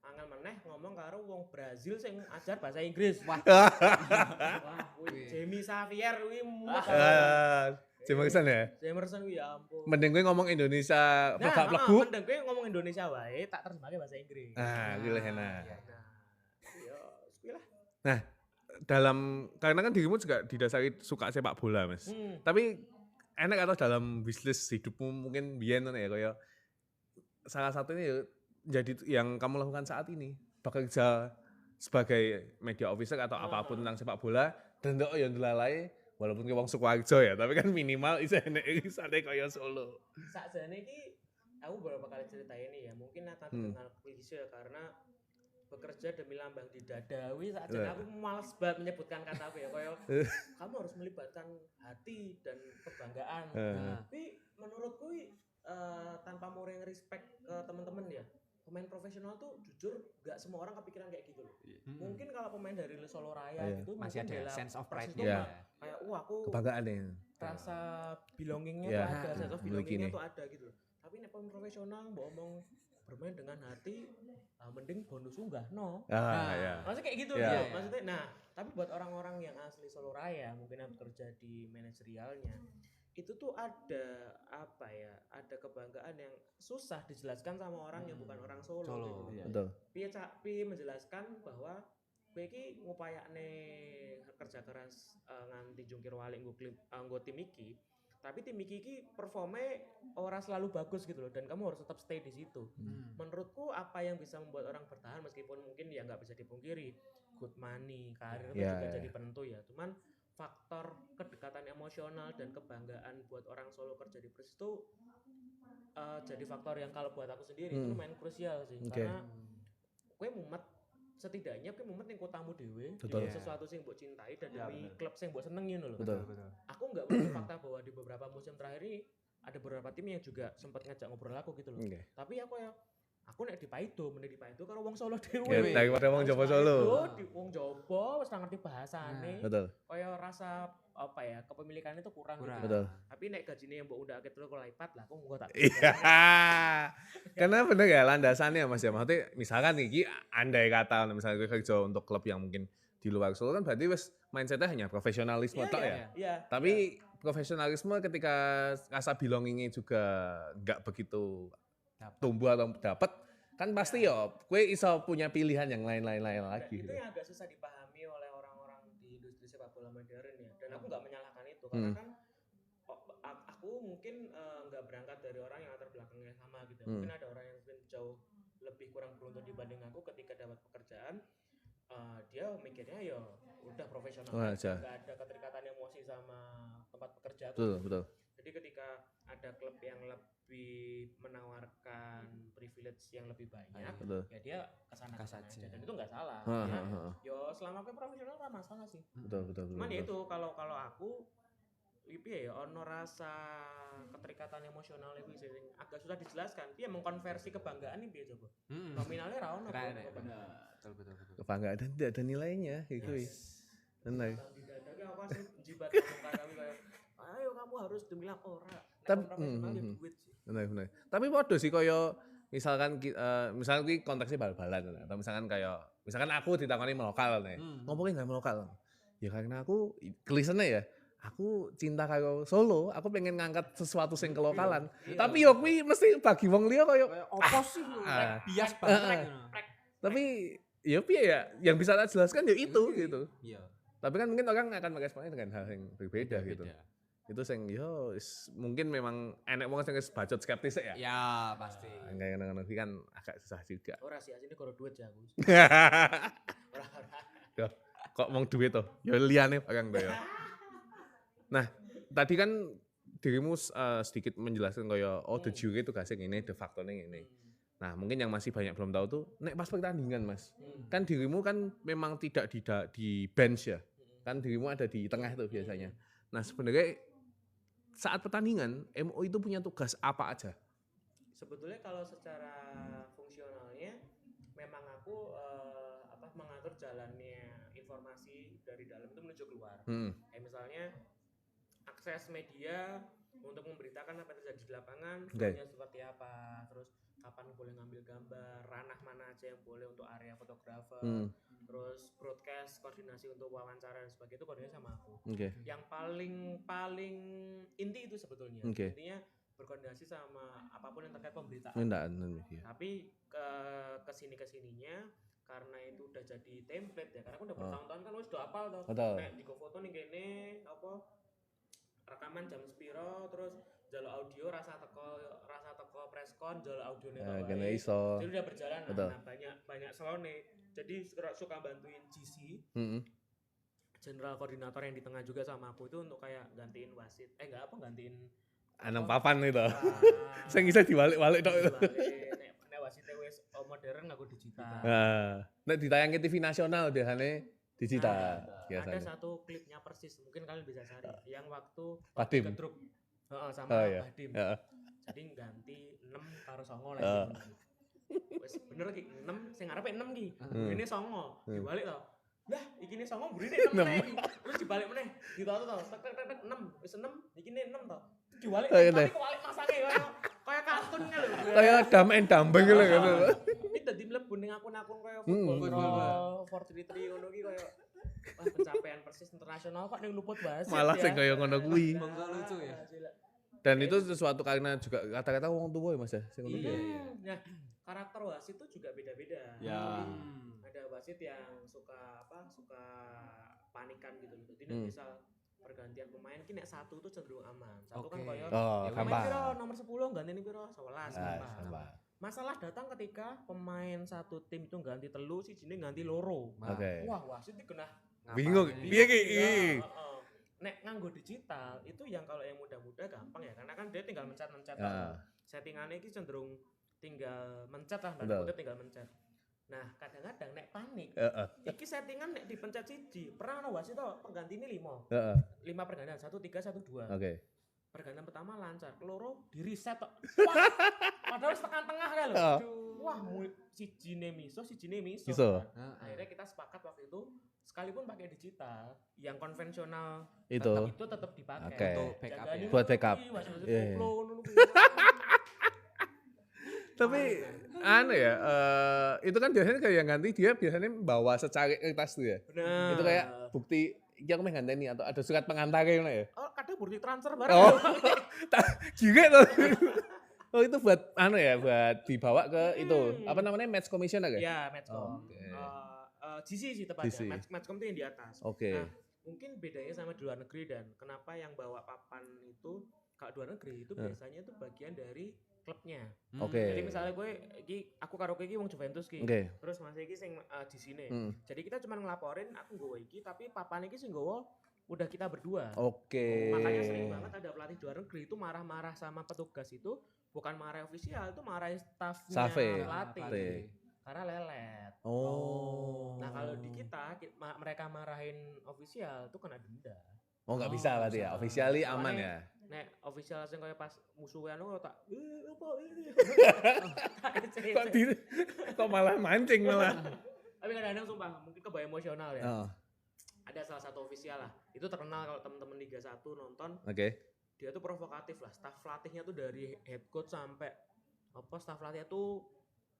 Angel meneh ngomong karo wong Brazil sing ajar bahasa Inggris. Wah, kuwi Jamie Xavier kuwi Jamerson ya. Jamerson kuwi ya ampun. Mending gue ngomong Indonesia Nah, gak plebu. mending kowe ngomong Indonesia wae, tak terjemahke bahasa Inggris. Gila enak. Nah, ya kuwi lah. Karena kan dirimu juga didasari suka sepak bola, Mas. Tapi enak atau dalam bisnis hidupmu mungkin biyen ya kayak salah satunya ya jadi yang kamu lakukan saat ini, bekerja sebagai media officer atau apapun tentang sepak bola dan ndak yo ndelalai walaupun ke wong Sukoharjo ya, tapi kan minimal iso enek isane kaya Solo. Sakjane iki aku beberapa kali cerita ini ya, mungkin akan terdengar klise karena bekerja demi lambang di dada. Wih, sakjane aku males banget menyebutkan kata apa ya, kayak kamu harus melibatkan hati dan kebanggaan. Tapi menurutku tanpa mau yang respect ke teman-teman ya, pemain profesional tuh jujur gak semua orang kepikiran kayak gitu loh. Mungkin kalau pemain dari Solo Raya gitu masih ada bela sense of Persis pride-nya. tuh Ya. kayak aku Kebanggaan ya. rasa belongingnya Ya, tuh ada, sense of memiliki belongingnya nih. tuh ada gitu loh. Tapi nek pemain profesional mbok omong bermain dengan hati, mending bonus unggah no. Ya. Maksudnya kayak gitu Ya. loh. Maksudnya nah, tapi buat orang-orang yang asli Solo Raya mungkin yang bekerja di manajerialnya itu tuh ada apa ya, ada kebanggaan yang susah dijelaskan sama orang yang bukan orang Solo. Gitu. Iya. Betul. Piye menjelaskan bahwa kowe iki ngupayakne kerja keras nganti jungkir walik nggo tim iki, tapi tim iki performnya ora selalu bagus gitu loh, dan kamu harus tetap stay di situ. Menurutku apa yang bisa membuat orang bertahan meskipun mungkin ya nggak bisa dipungkiri good money, karir itu juga jadi penentu ya. Cuman faktor kedekatan emosional dan kebanggaan buat orang Solo kerja di Persis itu jadi faktor yang kalau buat aku sendiri itu lumayan krusial sih. Karena kowe mumet, setidaknya kowe mumet ning kotamu dhewe, demi sesuatu sing mbok cintai dan demi klub sing mbok senengi ngono lho. Betul. Aku enggak menutup fakta bahwa di beberapa musim terakhir ini ada beberapa tim yang juga sempat ngajak ngobrol aku gitu loh. Tapi aku nek di Paido, mending di Paido karo wong Solo dhewe. Ya, daripada wong Jawa Solo. Di wong Jawa wis ngerti bahasane. Betul. Kaya rasa apa ya, kepemilikan itu kurang. Gitu. Betul. Tapi nek gajine yang mbok undake terus kalau lipat lah, aku enggak tak. Iya. Karena bener ya landasannya Mas ya. Maksudnya misalkan iki andai kata misalnya gue kerja untuk klub yang mungkin di luar Solo kan berarti wis mindsetnya hanya profesionalisme tok ya. Iya. Tapi profesionalisme ketika rasa belongingnya juga nggak begitu tumbuh atau dapat kan pasti ya gue iso punya pilihan yang lain-lain lagi. Itu yang agak susah dipahami oleh orang-orang di industri sepak bola modern ya. Dan aku nggak menyalahkan itu karena kan aku mungkin nggak berangkat dari orang yang latar belakangnya sama gitu. Mungkin ada orang yang jauh lebih kurang beruntung dibanding aku ketika dapat pekerjaan. Dia mikirnya ya udah profesional aja, nggak ada keterikatan emosi sama tempat pekerja. Betul. Jadi ketika ada klub yang lebih menawarkan privilege yang lebih banyak, ya dia kesana aja dan itu nggak salah. Yo selama ke profesional nggak masalah sih. Betul. Cuman ya itu kalau aku ya ono rasa keterikatan emosional itu sing agak susah dijelaskan. Dia mengkonversi kebanggaan ini piye coba? Nominalnya ra ono. Betul. Kebanggaan dan tidak ada nilainya gitu ya. Benar. Tapi aku sih jibat ngomong kami kayak ayo kamu harus demi ora. Tapi profesional ya duit sih. Benar. Tapi podo sih koyo misalkan ki konteksnya bal-balan atau misalkan aku ditakoni melokal nih. Ngomongin enggak melokal. Ya karena aku klisene ya. Aku cinta karo Solo, aku pengen ngangkat sesuatu sing kelokalan. Tapi yo kuwi mesti bagi wong liya koyo opo sih bias banget. Tapi ya piye ya, yang bisa tak jelaskan ya itu gitu. Iya. Tapi kan mungkin orang akan meresponnya dengan hal yang berbeda gitu. Itu sing yo mungkin memang enek wong sing wis bacot skeptis ya. Ya, pasti. Enggak ngono kan agak susah juga. Ora sih asine karo duit ya aku. Ora. Kok mong duit to? Ya liyane barang to ya. Nah, tadi kan dirimu sedikit menjelaskan kayak the jury itu gasing ini, de facto ini. Nah, mungkin yang masih banyak belum tahu tuh, nek pas pertandingan Mas, kan dirimu kan memang tidak di bench ya, kan dirimu ada di tengah itu biasanya. Nah, sebenarnya saat pertandingan, MO itu punya tugas apa aja? Sebetulnya kalau secara fungsionalnya, memang aku mengatur jalannya informasi dari dalam itu menuju keluar. Kayak misalnya akses media untuk memberitakan apa yang terjadi di lapangan, flow-nya seperti apa, terus kapan boleh ngambil gambar, ranah mana aja yang boleh untuk area fotografer, terus broadcast, koordinasi untuk wawancara dan sebagainya itu koordinasi sama aku. Yang paling inti itu sebetulnya, intinya berkoordinasi sama apapun yang terkait pemberitaan. Tapi kesininya karena itu udah jadi template ya, karena aku udah bertahun-tahun kan udah hafal tuh. Nek di foto nih kene rekaman jam sepiro, terus jalur audio rasa teko press kon jual audionya Kena iso. jadi udah berjalan Betul. nah banyak selone jadi suka bantuin GC Heeh. general koordinator yang di tengah juga sama aku itu untuk kayak gantiin wasit gantiin Anang papan itu. ah, Sing bisa diwalik-walik tok. nek wasit wis modern aku digital Nah, nek ditayang ke TV nasional biasanya digital ada biasanya. satu klipnya persis mungkin kalian bisa cari yang waktu Padim. Kedruk sama Oh, iya. Padim Heeh. jadi ganti 6 karo 9 Heeh. lagi wis bener ki 6 sing arepe 6 ki ini 9 dibalik to lah iki ne 9 burine 6 meneh terus dibalik meneh ditoto to tek tek tek 6 wis 6 iki ne 6 to dibalik Oh, iya, tapi kebalik masange kaya kartun kan lho Kayak dam and dumbbell gitu kan. iki dadi mlebu ning akun-akun kaya Hmm. football 433 ngono ki kaya wah pencapaian Persis internasional kok ning luput wasit Malah ya. sing kaya ngono kuwi. Bangga lucu ya. Gila. Dan itu sesuatu karena juga kata-kata wong tua ya Mas ya. Sing ngono Iya, kuwi ya. nah karakter wasit itu juga beda-beda. Ya. Ada wasit yang suka panikan gitu. Jadi Hmm. misal pergantian pemain ki nek satu tuh cenderung aman. Satu kan Oke. koyo Oh, Ya, pemain gampang. piro nomor 10 ganti piro 11 gampang. Gampang. Masalah datang ketika pemain satu tim itu ganti telu sijine ganti loro. Oke. Wah, wasit iki kena Bingung. Ngapain? Piye ki? Iya, heeh. Nek nganggo digital itu yang kalau yang muda-muda gampang ya karena kan dia tinggal mencet-mencet. Heeh. Settingannya ini cenderung tinggal mencet lah, Betul. udah tinggal mencet. Nah, kadang-kadang nek panik, Heeh. iki settingan nek dipencet siji, pernah ono wasit to pengganti ini 5. Heeh. 5 pergantian, 1 3 1 2. Oke. Pergantian pertama lancar, keloro di reset tok. Wah, padahal wis tekan tengah kan lho. Heeh. Wah, sijine miso, sijine miso. Miso. Kan. Akhirnya kita sepakat waktu itu sekalipun pakai digital, yang konvensional Itu. itu tetap dipakai. Oke. Untuk backup Jagain ya. ini Buat ngono backup. kuwi, wasit-wasit Iya. koplo ngono kuwi. Tapi anu ya, itu kan biasanya kayak yang ganti dia biasanya bawa secari kertas tuh ya. Benar. Itu kayak bukti iki aku meh nganteni atau ada surat pengantarnya ngono ya. Oh, kadang bukti transfer bareng. Oh. Gile tuh. Oh, itu buat anu ya, buat dibawa ke itu. Apa namanya? Match commissioner ya? Ya, Matchcom. Oke. GC sih tepatnya. GC. Matchcom itu yang di atas. Oke. Nah, mungkin bedanya sama di luar negeri dan kenapa yang bawa papan itu kalau di luar negeri itu biasanya itu bagian dari klubnya. Oke. Jadi misalnya gue aku karo iki wong Juventus ki. Oke. Terus Mas iki sing di sini. Hmm. Jadi kita cuma ngelaporin aku nggowo iki tapi papan iki sing nggowo udah kita berdua. Oke. Makanya sering banget ada pelatih di luar negeri itu marah-marah sama petugas itu bukan marah ofisial, itu marah staffnya Staff-e. pelatih. Pelatih. Karena lelet. Oh. Nah kalau di kita mereka marahin ofisial itu kena denda. Oh, nggak bisa berarti ya. Officially aman ya. Nek ofisial sing kaya pas musuhnya anu tak apa ini. Kok di, kok malah mancing malah. Tapi kadang-kadang sumpah mungkin kebawa emosional ya. Oh, Ada salah satu ofisial lah. Itu terkenal kalau teman-teman Liga 1 nonton, oke. dia tuh provokatif lah. Staff pelatihnya tuh dari head coach sampai apa staff pelatihnya tuh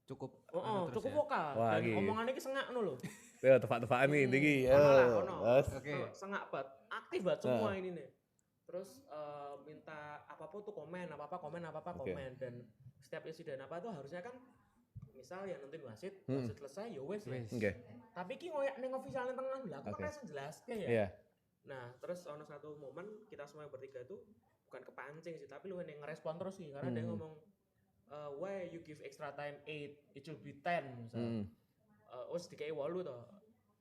Cukup oh, terus cukup ya. vokal Wah, dan iki. omongannya ki sengak ngono lho. Ya tebak-tebakan nih tinggi. Ono lah, ono. Oke. Sengak banget, aktif banget semua ini nih. Terus minta apa-apa tuh komen, apa-apa komen, apa-apa Oke. komen dan setiap insiden apa tuh harusnya kan misal yang nentuin wasit, Hmm. wasit selesai ya wes ya. Wes. Oke. Tapi ki ngoyak ning official tengah lah, aku Oke. kan jelaske ya. Iya. Nah, terus ono satu momen kita semua bertiga itu bukan kepancing sih, tapi lu yang ngerespon terus sih karena dia ngomong why you give extra time 8, it should be 10 misalnya. Wes dikai 8 toh.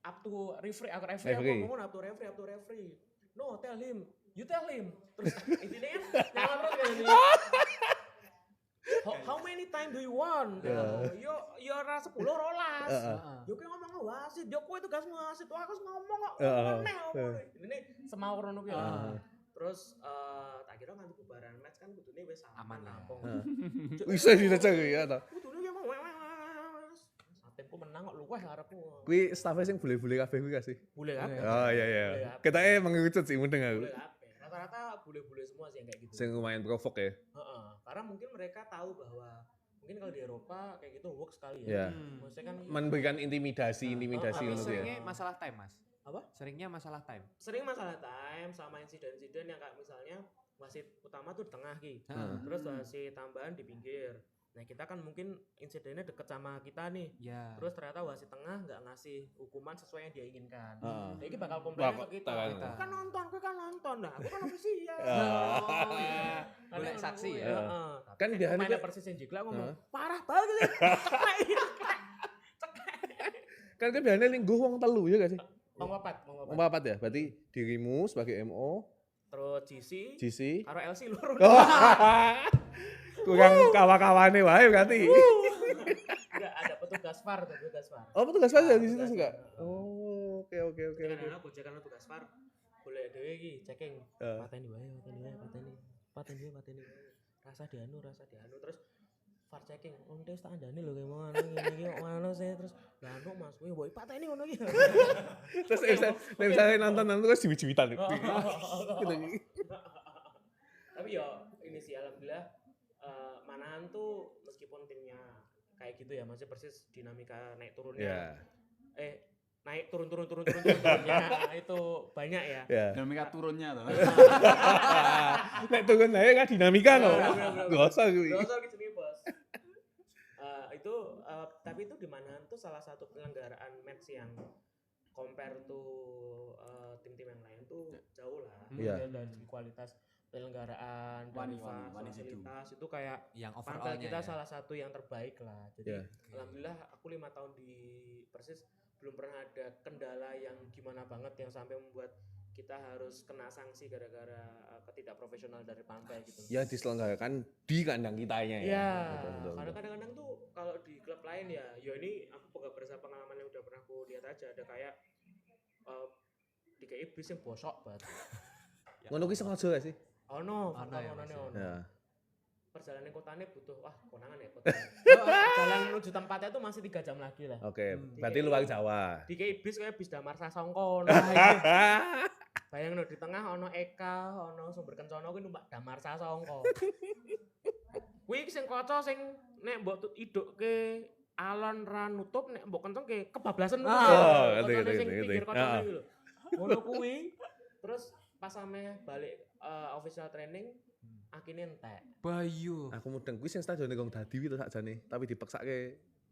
Up to referee, aku referee aku Referee. ngomong up to referee. No, tell him. You tell him. Terus intinya kan nyala terus kan ini. How many time do you want? Yo ora 10 rolas. Yo kowe ngomong wasit, yo kowe tugas wasit, wah aku ngomong kok. Ini semau rono kuwi. Terus tak kira nganti bubaran match kan kudune wis Aman lah. Bisa dicek ya toh. Kudune ki mau Satempo menang kok luweh arepku. Kuwi staffnya sing bule-bule kabeh kuwi kasih. Bule kabeh. Oh iya iya. Kita mengerucut sih mendeng aku. Bule kabeh. Rata-rata bule-bule semua sih yang kayak gitu. Sing lumayan provok ya. Heeh. Karena mungkin mereka tahu bahwa mungkin kalau di Eropa kayak gitu work sekali Iya. ya. Maksudnya kan Memberikan intimidasi Tapi ngono ya. seringnya masalah time, Mas. Apa? Seringnya masalah time. Sering masalah time sama insiden-insiden yang kayak misalnya wasit utama tuh di tengah ki. Terus wasit tambahan di pinggir. Nah kita kan mungkin insidennya deket sama kita nih. Ya. Terus ternyata wasit tengah nggak ngasih hukuman sesuai yang dia inginkan. Heeh. Nah, ini bakal komplain Wah, ke kita. kok Aku kan nonton. Nah, aku kan ofisial. Oh, iya. Karena Boleh ngono saksi kuwi, ya. heeh. Tapi Kan nek biasanya pemainnya kayak- Persis yang jiglak ngomong, Heeh. parah banget ini. Kan biasanya lingguh wong telu ya gak sih? Wong papat. Wong papat ya. Berarti dirimu sebagai MO, Terus GC, GC. karo LC loro. Oh, kurang kawan-kawane wae berarti. Enggak ada petugas VAR. Oh, petugas saja di situ Petugas juga. VAR. Oh, oke. Kadang-kadang gojekan petugas VAR. Boleh dhewe iki checking. Eh. Pateni wae. Pateni. Rasa dianu. Terus VAR checking. Onte tak andani lho kayak ngono iki kok ngono sih terus lah anu Mas kuwi mbok pateni ngono iki. Terus misalnya nonton terus jiwit-jiwitan. Gitu. Tapi ya ini sih alhamdulillah Manahan tuh meskipun timnya kayak gitu ya masih persis dinamika naik turunnya. Ya. Naik turun turunnya itu banyak ya. Ya. Dinamika turunnya tuh. Nek turun ae kan dinamika no. Bener. Gak usah kuwi. Gak usah gitu bos. Tapi itu di Manahan tuh salah satu penyelenggaraan match yang compare to tim-tim yang lain tuh jauh lah. Iya. Dari segi kualitas penyelenggaraan, Wani dari fasilitas itu kayak Yang panpel overallnya kita ya. salah satu yang terbaik lah. Jadi Iya. alhamdulillah aku 5 tahun di Persis belum pernah ada kendala yang gimana banget yang sampai membuat kita harus kena sanksi gara-gara ketidakprofesional dari panpel gitu. Ya diselenggarakan di kandang kitanya ya. Iya, Betul. karena kadang-kadang tuh kalau di klub lain ya ini aku berdasarkan pengalaman yang udah pernah aku lihat aja ada kayak di KI bis yang bosok banget. Ngono ki sengaja gak sih? Ono, Ono ya, Mas, ya. ono. Ya. Perjalanan kotanya butuh konangan ya kota. Jalan menuju tempatnya tuh masih 3 jam lagi lah. Oke, Hmm. berarti luar Jawa. Di KI bis kayak bis Damar Sasongko. Nah, iya. Bayang di tengah ono Eka, ono Sumber Kencono kuwi numpak Damar Sasongko. Kuwi sing kaca sing nek mbok idukke alon ra nutup nek mbok kencengke kebablasan nutup. Oh, Kocone ngerti, sing ngerti. pinggir kocone Heeh. iki lho. Ngono kuwi. Terus pas ame balik official training akhirnya entek. Bayu. Aku mudeng kuwi sing stadion Gong Dadi itu sakjane, tapi dipeksake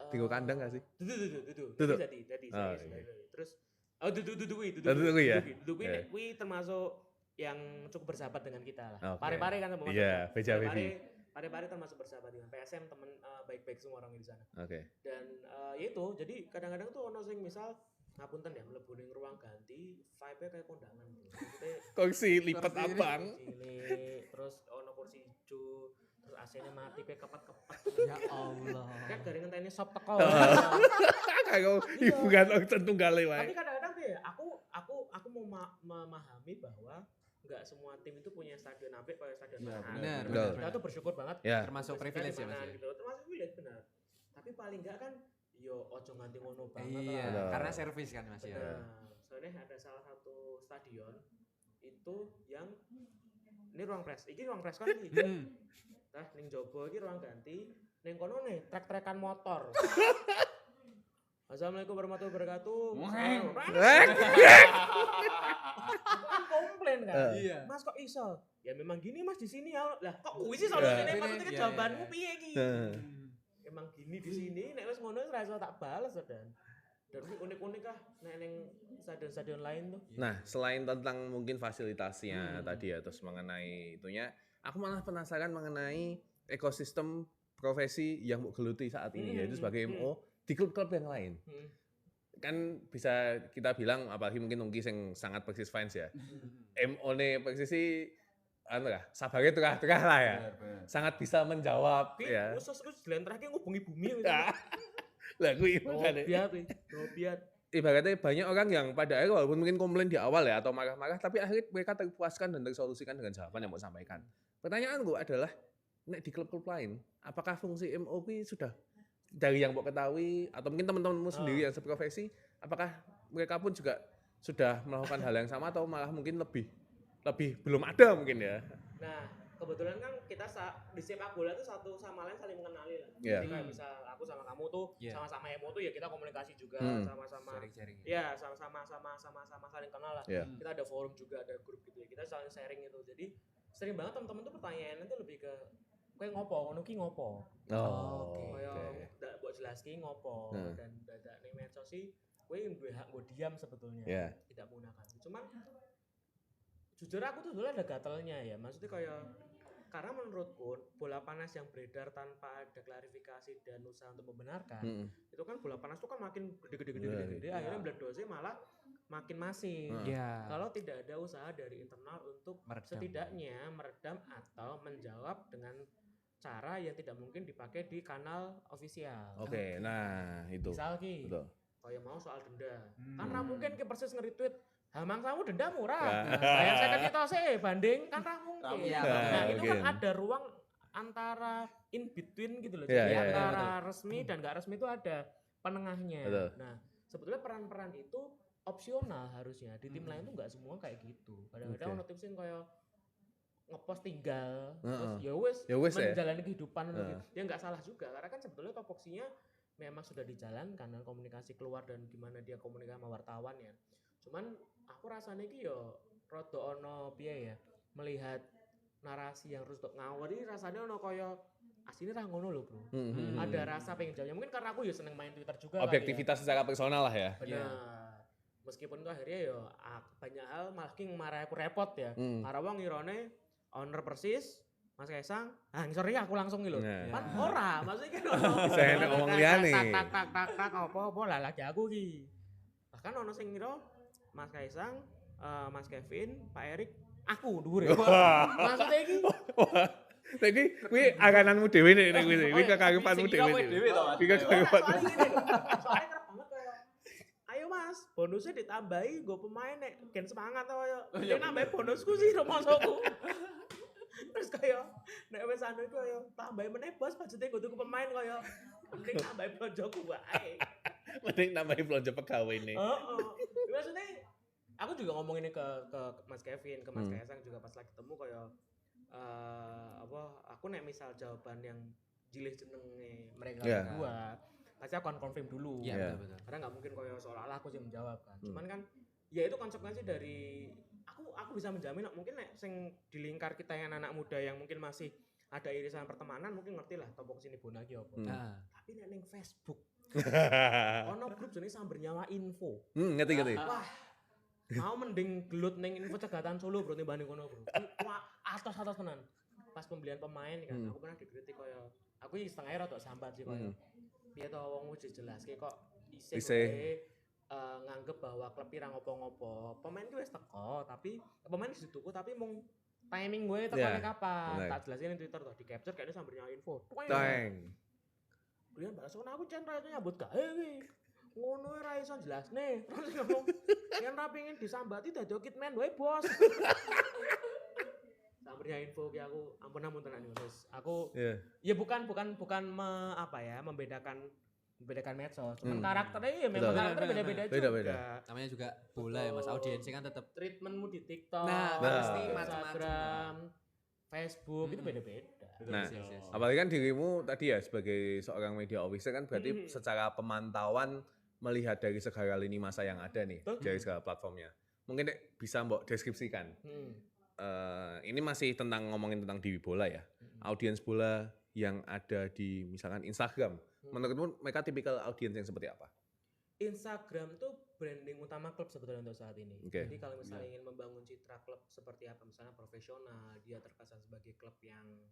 tinggal kandang gak sih? Dudu. Jadi Oh, saya iya. terus dudu kuwi. Dudu kuwi ya? Dudu kuwi Iya. nek kuwi termasuk yang cukup bersahabat dengan kita lah. Oke. Pare-pare kan sama Iya, Beja Baby. Pare-pare termasuk bersahabat dengan PSM teman baik-baik semua orang di sana. Oke. Dan ya itu jadi kadang-kadang tuh ono sing misal ngapunten ya mlebu ning ruang ganti vibe-nya kayak kondangan gitu. Maksudnya Kursi lipat Kursi abang. cilik, terus ono kursi hijau, terus AC-nya mati kayak kepet-kepet. Ya Allah. Kayak garing ngenteni sop teko. Kayak hiburan orang tunggale wae. Tapi kadang-kadang tuh ya aku mau memahami bahwa nggak semua tim itu punya stadion apik kayak stadion Iya, Manahan. benar, Betul. benar. Kita tuh bersyukur banget Ya. Termasuk bisa privilege di ya Mas Manahan ya. gitu. Termasuk privilege benar. Tapi paling enggak kan yo ojo nganti ngono banget Iya, Betul. lah. karena servis kan Mas ya. Benar. Soalnya ada salah satu stadion itu yang ini ruang press. Iki ruang press kan iki. Hmm. Nah, ning jobo iki ruang ganti, ning kono nih trek-trekan motor. Assalamualaikum warahmatullahi wabarakatuh. Aku kan komplain kan. Iya. Mas kok iso? Ya memang gini Mas di sini ya. Lah kok kuwi sih solusinya Iya. maksudnya Iya, jawabanmu iya. piye iki? Nah, Emang gini di sini nek wis ngono wis ra iso tak bales dan kuwi unik-unik ah nek ning stadion-stadion lain tuh. Nah, selain tentang mungkin fasilitasnya tadi ya, terus mengenai itunya, aku malah penasaran mengenai ekosistem profesi yang mau geluti saat ini, yaitu sebagai MO di klub-klub yang lain. Hmm. Kan bisa kita bilang, apalagi mungkin Ungki yang sangat Persis fans ya, MO nih Persis sih, anu lah, sabarnya tengah-tengah lah ya, sangat bisa menjawab Ki ya. khusus dilentrake ngubungi bumi Ah, lah gue makanya. Robiat. Ibaratnya banyak orang yang pada akhirnya walaupun mungkin komplain di awal ya atau marah-marah, tapi akhirnya mereka terpuaskan dan tersolusikan dengan jawaban yang mau sampaikan. Pertanyaan gue adalah, nek di klub-klub lain, apakah fungsi MOP sudah dari yang mau ketahui atau mungkin teman-temanmu sendiri yang seprofesi, apakah mereka pun juga sudah melakukan hal yang sama atau malah mungkin lebih belum ada mungkin ya? Nah, kebetulan kan kita di sepak bola tuh satu sama lain saling mengenali lah. Iya. Jadi kayak misal aku sama kamu tuh Iya. sama-sama MO tuh ya kita komunikasi juga sama-sama. Sharing-sharing. Iya, sama-sama saling kenal lah. Iya. Kita ada forum juga, ada grup gitu ya. Kita saling sharing itu. Jadi sering banget teman-teman tuh pertanyaannya tuh lebih ke kowe ngopo ngono ki ngopo. Oh, Kaya oke. ndak mbok jelaski ngopo Heeh. dan dadak ning medsos sih kowe duwe hak nggo diam sebetulnya. Iya. Tidak menggunakan. Cuman jujur aku tuh dulu ada gatelnya ya. Maksudnya kayak karena menurutku bola panas yang beredar tanpa ada klarifikasi dan usaha untuk membenarkan Mm-mm. itu kan bola panas tuh kan makin gede Iya. akhirnya meledosnya malah makin masif. Iya. Kalau tidak ada usaha dari internal untuk Meredam. setidaknya meredam atau menjawab dengan cara yang tidak mungkin dipakai di kanal ofisial. Oke, nah itu. Misal ki, Betul. kayak mau soal denda. Hmm. Kan ra mungkin ki persis nge-retweet, "Hamang kamu denda murah." Ya. Bayar saya kita sih banding kan ra mungkin. Iya, Nah, itu kan mungkin. ada ruang antara in between gitu loh. Iya, Jadi iya, iya. antara resmi dan nggak resmi itu ada penengahnya. Betul. Nah, sebetulnya peran-peran itu opsional harusnya. Di tim lain tuh nggak semua kayak gitu. Kadang-kadang Oke. ono tim sing kayak ngepost tinggal, terus Heeh. ya wes Ya wes ya. menjalani kehidupan Heeh. ya nggak salah juga karena kan sebetulnya topoksinya memang sudah dijalankan dan komunikasi keluar dan gimana dia komunikasi sama wartawan ya. Cuman aku rasanya iki yo rada ono piye ya melihat narasi yang terus ngawur ini rasanya ono koyo asine ra ngono lho, Bro. Mm-mm. Ada rasa pengen jawabnya mungkin karena aku ya seneng main Twitter juga kali ya. Objektivitas secara personal lah ya. Benar. Meskipun itu akhirnya ya banyak hal malah ki marah aku repot ya. Mm. Karena wong ngirone owner Persis Mas Kaisang, ngisor iki aku langsung iki lho. Nah. Kan ora, maksudnya kan ono. Bisa enak ngomong liyane. Tak apa lah lagi aku ki. Bahkan ono sing ngira Mas Kaisang, Mas Kevin, Pak Erik, aku dhuwur ya. Maksudnya iki Saiki kuwi arananmu dhewe nek kuwi. Kuwi kekarepanmu dhewe. Dhewe to, Mas. Kuwi Ora, kekarepanmu. soalnya gini, soalnya kerap banget kayak ayo mas, bonusnya ditambahi gue pemain nek gen semangat to kayak iya, dia nambahin bonusku sih rumahku. Terus kayak nek wis anu iku kayak tambahin meneh bos budgetnya gue tuku pemain kayak mending tambahin blonjoku wae. Mending nambahin belanja pegawai nih. Heeh. Maksudnya aku juga ngomong ini ke Mas Kevin, ke Mas Hmm. Kaisang juga pas lagi ketemu kayak apa aku nek misal jawaban yang jilih jenenge mereka Iya. berdua pasti aku akan confirm dulu. Iya, Iya. betul. Karena nggak mungkin kayak seolah-olah aku yang menjawab kan. Hmm. Cuman kan ya itu konsekuensi dari aku bisa menjamin mungkin nek sing di lingkar kita yang anak muda yang mungkin masih ada irisan pertemanan mungkin ngerti lah topok sini bonagi apa. Hmm. Nah, Tapi nek ning Facebook ono grup jenis Samber Nyawa Info. Ngerti. Wah. Mau mending gelut ning info cegatan Solo bro timbang kono bro. Wah, atos tenan. Pas pembelian pemain kan Hmm. aku pernah dikritik kaya aku setengah rada sambat sih kaya. Piye to wong wis dijelaske kok isih Isih. wae nganggep bahwa klub ira ngopo-ngopo. Pemain ki wis teko, tapi pemain wis dituku tapi mung timing gue tekone Iya, kapan. bener. Tak jelasin di Twitter tuh, di capture kayaknya Samber Nyawa Info. Teng. Kemudian bahas aku cen ra iso nyambut gawe kuwi. Ngono ra iso jelasne. Terus ngomong, "Yen ra pengin disambati dadi kitman wae, Bos." Sambernya info ki aku ampun tenan Yunus. Aku Iya. ya bukan membedakan medsos. Cuman Hmm. karakternya ya memang Betul. karakter beda-beda juga. Beda-beda. namanya juga bola ya Mas, audiensnya kan tetap Treatmentmu di TikTok, Nah, pasti Instagram, Facebook itu beda-beda. Nah, Yes, yes. apalagi kan dirimu tadi ya sebagai seorang media officer kan berarti Mhm. secara pemantauan melihat dari segala lini masa yang ada nih Betul. dari segala platformnya. Mungkin Dek, bisa Mbok deskripsikan. Ini masih tentang ngomongin tentang Dewi Bola ya. Audiens bola yang ada di misalkan Instagram. Menurutmu mereka tipikal audiens yang seperti apa? Instagram tuh branding utama klub sebetulnya untuk saat ini. Oke. Jadi kalau misalnya ingin membangun citra klub seperti apa, misalnya profesional, dia terkesan sebagai klub yang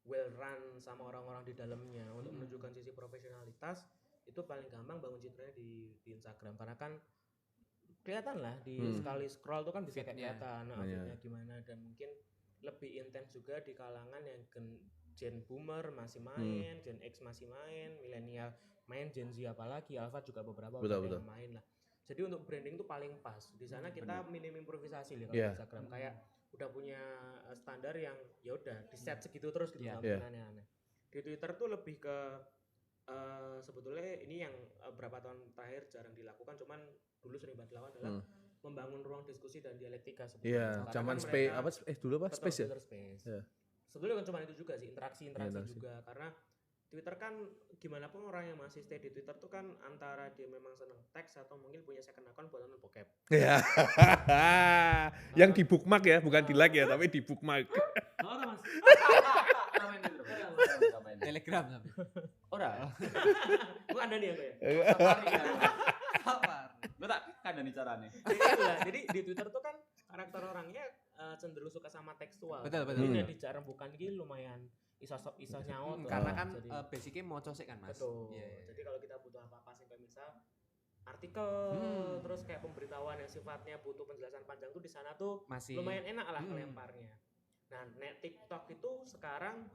well run sama orang-orang di dalamnya untuk menunjukkan sisi profesionalitas, itu paling gampang bangun citranya di Instagram karena kan kelihatan lah di sekali scroll tuh kan bisa kayak Feed-nya. kelihatan Iya. outfitnya gimana dan mungkin lebih intens juga di kalangan yang Gen Boomer masih main, Gen X masih main, milenial main, Gen Z apalagi, Alpha juga beberapa Betul, udah betul. yang main lah. Jadi untuk branding tuh paling pas. Di sana kita minim improvisasi lah kalau Iya. di Instagram kayak udah punya standar yang ya udah di set segitu terus gitu Iya. nggak Iya. mungkin aneh-aneh. Di Twitter tuh lebih ke sebetulnya ini yang berapa tahun terakhir jarang dilakukan, cuman dulu sering banget dilakukan adalah membangun ruang diskusi dan dialektika sebetulnya. Iya, Karena zaman kan space mereka- apa dulu apa Betul, space ya? Twitter Space. Iya. Sebetulnya kan cuma itu juga sih, interaksi Interaksi. juga karena Twitter kan gimana pun orang yang masih stay di Twitter tuh kan antara dia memang seneng teks atau mungkin punya second account buat nonton bokep. Iya. Yang di bookmark ya, bukan di like ya, tapi di bookmark. Oh, Mas. Komen itu. Ngapain? Telegram tapi. Ora. Gua ada nih aku ya. Safari ya. Kapar. Gua tak kandani carane. Jadi di Twitter tuh kan karakter orangnya cenderung suka sama tekstual. Betul, betul, Jadi betul. di cara bukan iki lumayan iso nyaut tuh. Karena kan Jadi, basicnya moco sih kan Mas. betul. Iya, iya. Jadi kalau kita butuh apa-apa sih kayak misal artikel terus kayak pemberitahuan yang sifatnya butuh penjelasan panjang tuh di sana tuh Masih lumayan enak lah Hmm. ngelemparnya. Nah, TikTok itu sekarang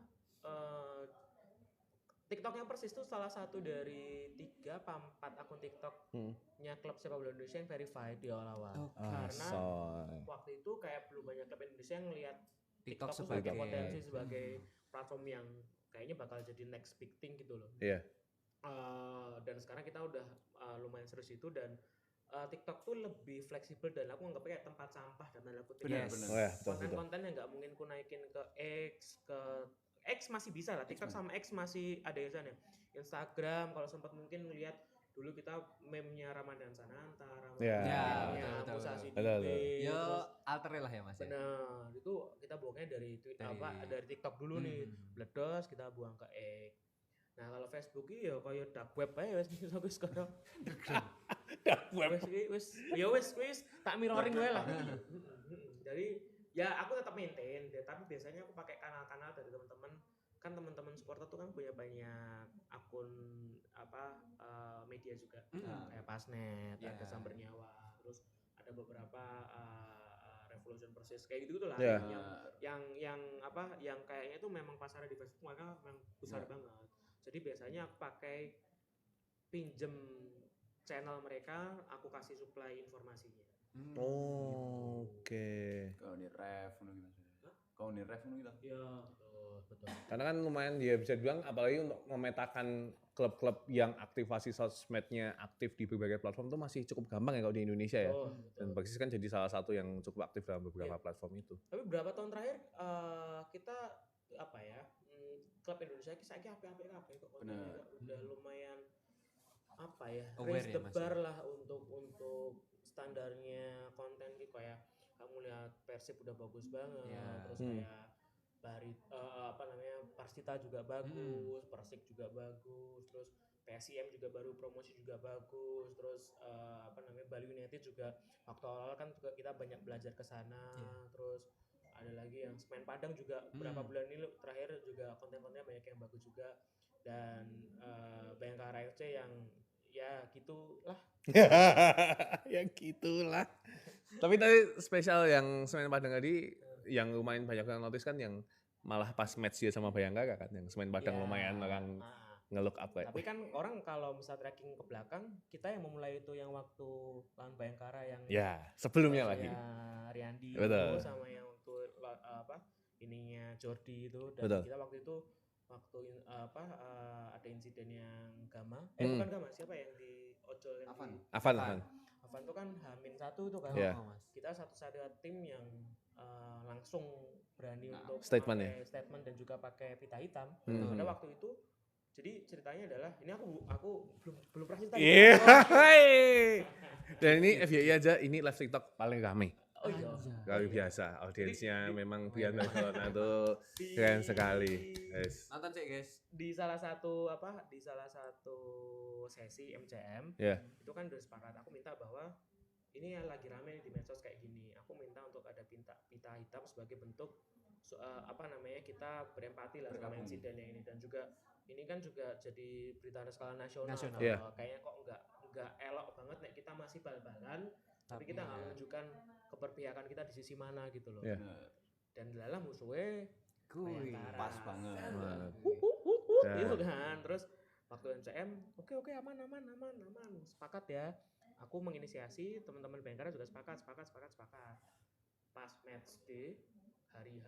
TikTok yang persis tuh salah satu dari 3 apa 4 akun TikTok-nya klub sepak bola Indonesia yang verified di awal-awal. Oke. Karena Soy. waktu itu kayak belum banyak klub Indonesia yang ngelihat TikTok TikTok tuh sebagai sebagai potensi sebagai platform yang kayaknya bakal jadi next big thing gitu loh. Iya. Dan sekarang kita udah lumayan serius itu dan TikTok tuh lebih fleksibel dan aku anggapnya kayak tempat sampah dan tanda kutip. Benar, Yes. benar. Oh ya, betul betul. Konten-konten yang nggak mungkin ku naikin ke X masih bisa lah, TikTok sama X masih ada di sana. Instagram kalau sempat mungkin lihat dulu kita meme-nya Ramadan Sananta, Ya, Ramadan-nya betul, Musa betul. Betul, Sidibe, Yo terus alter lah ya Mas ya. benar itu kita buangnya dari dari TikTok dulu nih, bledos kita buang ke X. Nah kalau Facebook ini ya kayak dark web aja wes bisa wes sekarang. Dark web. Wes tak mirroring gue lah. Jadi ya aku tetap maintain, tapi biasanya aku pakai kanal-kanal dari teman-teman. Kan teman-teman supporter tuh kan punya banyak akun media juga, kayak Pasnet, Yeah. ada Samber Nyawa, terus ada beberapa Revolution Persis kayak gitu lah. Yeah. Yang kayaknya itu memang pasarnya di Facebook mereka memang besar banget. Jadi biasanya aku pakai pinjem channel mereka, aku kasih supply informasinya. Oh, oke. Kau ni ref ngono gitu. Kau ni ref ngono gitu. Iya, betul. Karena kan lumayan dia bisa dibilang apalagi untuk memetakan klub-klub yang aktivasi sosmednya aktif di berbagai platform itu masih cukup gampang ya kalau di Indonesia ya. Betul. Dan Baksis kan jadi salah satu yang cukup aktif dalam beberapa platform itu. Tapi beberapa tahun terakhir kita klub Indonesia ini saya apa kok kontennya udah lumayan Aware raise ya, the Mas, bar lah untuk standarnya konten gitu kayak kamu lihat Persib udah bagus banget, Ya. terus kayak Persita juga bagus, Persik juga bagus, terus PSIM juga baru promosi juga bagus, terus Bali United juga waktu awal kan juga kita banyak belajar ke sana, terus ada lagi yang Semen Padang juga beberapa bulan ini terakhir juga konten-kontennya banyak yang bagus juga, dan Bayangkara FC yang ya gitulah. Ya gitulah. Tapi tadi spesial yang Semen Padang tadi yang lumayan banyak yang notice kan yang malah pas match dia sama Bayangkara kan yang Semen Padang Ya, lumayan orang nge-look up kayak. tapi kan orang kalau misal tracking ke belakang, kita yang memulai itu yang waktu lawan Bayangkara yang Ya, sebelumnya lagi. ya, Riyandi Betul. itu sama yang waktu ininya Jordi itu, dan Betul. kita waktu itu ada insiden yang Gama, Hmm. bukan Gama, siapa yang di ojol yang Avan. di Avan. Avan tuh kan H-1 tuh kan. Iya. Oh, Mas. Kita satu-satunya tim yang langsung berani untuk Statement pakai statement dan juga pakai pita hitam. Hmm. Pada waktu itu, jadi ceritanya adalah ini aku belum pernah cerita. Iya. Dan ini FYI aja ini live TikTok paling rame. Oh iya. Kali biasa audiensnya Jadi- memang Bian Barcelona tuh keren sekali. Yes. Nonton sih guys. Di salah satu sesi MCM Ya. itu kan udah sepakat, aku minta bahwa ini yang lagi rame di medsos kayak gini, aku minta untuk ada pita hitam sebagai bentuk kita berempati lah sama Bergabung. insiden yang ini, dan juga ini kan juga jadi berita skala nasional. Iya. Kayaknya kok nggak elok banget nek kita masih bal-balan tapi kita nggak menunjukkan keberpihakan kita di sisi mana gitu loh. Iya. Dan dalam musuhnya Bayangkara. Pas banget. Ya. Gitu kan. Terus waktu MCM, oke aman, sepakat ya. Aku menginisiasi, teman-teman Bayangkara juga sepakat. Pas match day hari H,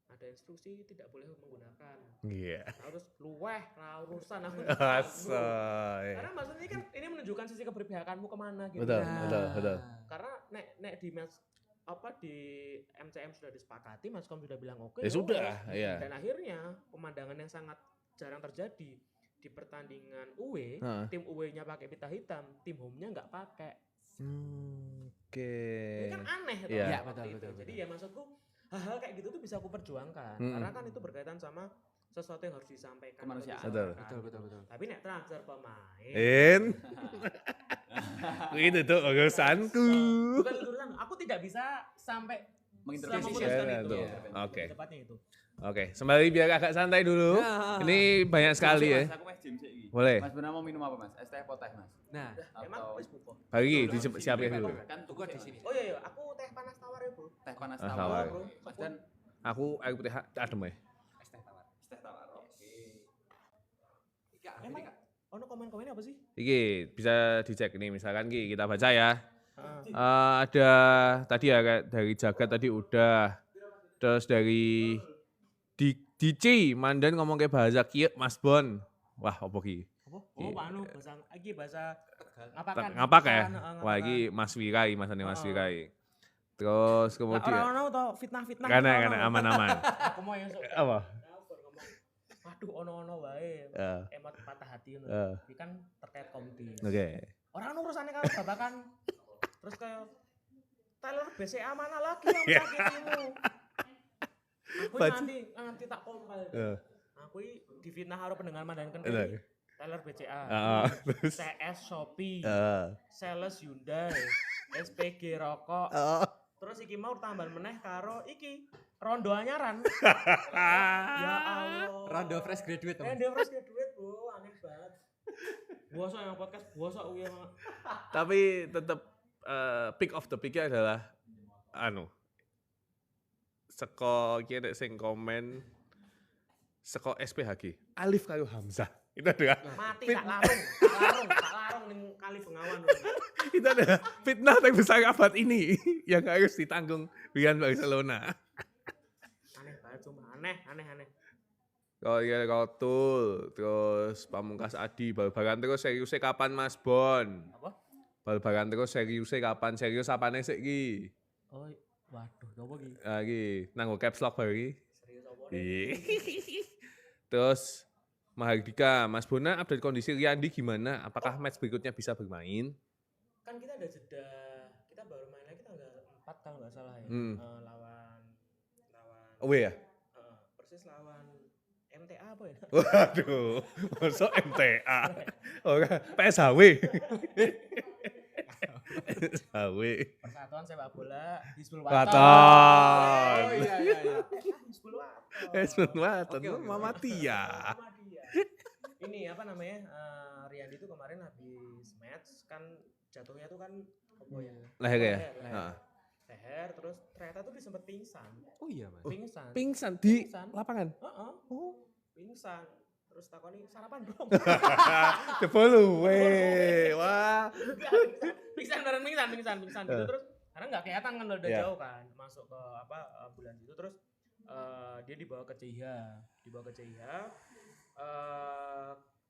ada instruksi tidak boleh menggunakan. Iya. Harus luweh, urusan aku. Asoy. Karena maksudnya kan ini menunjukkan sisi keberpihakanmu kemana gitu. Betul, Nah, betul. Karena nek di match di MCM sudah disepakati, Maskom sudah bilang oke. Ya sudah, iya. Dan akhirnya pemandangan yang sangat jarang terjadi di pertandingan UE, tim UE-nya pakai pita hitam, tim home-nya nggak pakai. Oke. Ini kan aneh tuh. Iya. waktu Betul, itu. betul, Jadi betul. ya maksudku hal-hal kayak gitu tuh bisa aku perjuangkan, Mm-mm. karena kan itu berkaitan sama sesuatu yang harus disampaikan Kemanusiaan. atau Betul. disampaikan. Betul. Tapi nek transfer pemain itu tuh urusanku. bukan urusan, aku tidak bisa sampai Mengintervensi memutuskan ya, itu. tuh. Ya. Oke. Tepatnya itu. Oke, sembari biar agak santai dulu. Nah. Ini banyak sekali ya. Mas, aku wes gym sih iki. Boleh. Mas benar mau minum apa Mas? Es teh apa teh Mas? Nah, Emang Atau- wis buka. Bagi Betul, disiapin betul. dulu. Kan tunggu di sini. Oh iya, aku teh panas tawar ya, Bro. teh panas Ah, tawar, tawar. Bro. Mas dan Aku air putih adem ya. Es teh tawar. es teh tawar. Oke. Ika, Emang Ika. ono komen-komennya apa sih? Iki bisa dicek nih, misalkan Ki, kita baca ya. Heeh. Ada tadi ya kayak dari Jagat tadi udah. Terus dari Dici Mandan ngomong kayak bahasa kieu Mas Bon. Wah, opo ki? Apa? Iya. Oh, anu bahasa iki bahasa Tegal. ngapakan. Ngapak ya? Ngapakan, Wah, iki Mas Wirai, Masane Mas Heeh. Wirai. Terus Lah, kemudian orang-orang tau fitnah-fitnah. karena gitu, karena ono. aman-aman. Aku mau yang sok. Apa? ngomong. Waduh, ono-ono wae. Eh, Emot patah hati ngono. eh. Iki kan terkait komedi. Oke. Orang urusannya kalau babakan terus kayak Tyler BCA mana lagi yang menyakitimu? Aku Baca. nanti tak kompal. Eh, Aku difitnah karo pendengar mandankan Bener. Tyler BCA. Heeh. Terus CS Shopee, eh. Sales Hyundai, SPG rokok. Oh. Terus iki mau tambahan meneh karo iki Rondo anyaran. Ya Allah. Rondo fresh graduate. Mas. Dia fresh graduate, Bro. Aneh banget. Bosok yang podcast, bosok kuwi emang. Tapi tetap pick of the pick adalah anu seko kira sing komen seko SPHG Alif karo Hamzah itu adalah Mati tak larung ning kali Bengawan. itu adalah fitnah terbesar abad ini yang harus ditanggung Real Barcelona. Aneh banget cuma aneh. Kalau ya Rotul, terus Pamungkas Adi, bal-balan terus seriusnya kapan Mas Bon? Apa? Bal-balan terus seriusnya kapan? Serius apane sik iki? Oh, waduh, apa iki? Iki nanggo caps lock baru iki. Serius apa Iya. Terus Mahardika, Mas Bona update kondisi Riyandi gimana? Apakah match berikutnya bisa bermain? Kan kita ada jeda. Kita baru main lagi tanggal 4 kalau nggak salah ya. Hmm. Lawan Oh ya? Persis lawan MTA apa ya? Waduh, masuk MTA. Ora PSHW. PSHW. Persatuan Sepak Bola Hizbul Waton. Waton. Oh iya. Hizbul Waton. Hizbul Waton, Oke. Mama Tia. Sama dia. Ini apa namanya? Riyandi itu kemarin habis match kan jatuhnya tuh kan apa ya? Leher ya? Leher. Heeh. Leher terus ternyata tuh dia sempat pingsan. Oh iya, Mas. Pingsan. Pingsan di Pingsan. lapangan. Heeh. Oh. Pingsan. Terus takoni sarapan dong. Coba lu, weh. Wah. pingsan gitu Eh. terus karena nggak kelihatan kan udah Iya. jauh kan masuk ke bulan itu terus dia dibawa ke CIH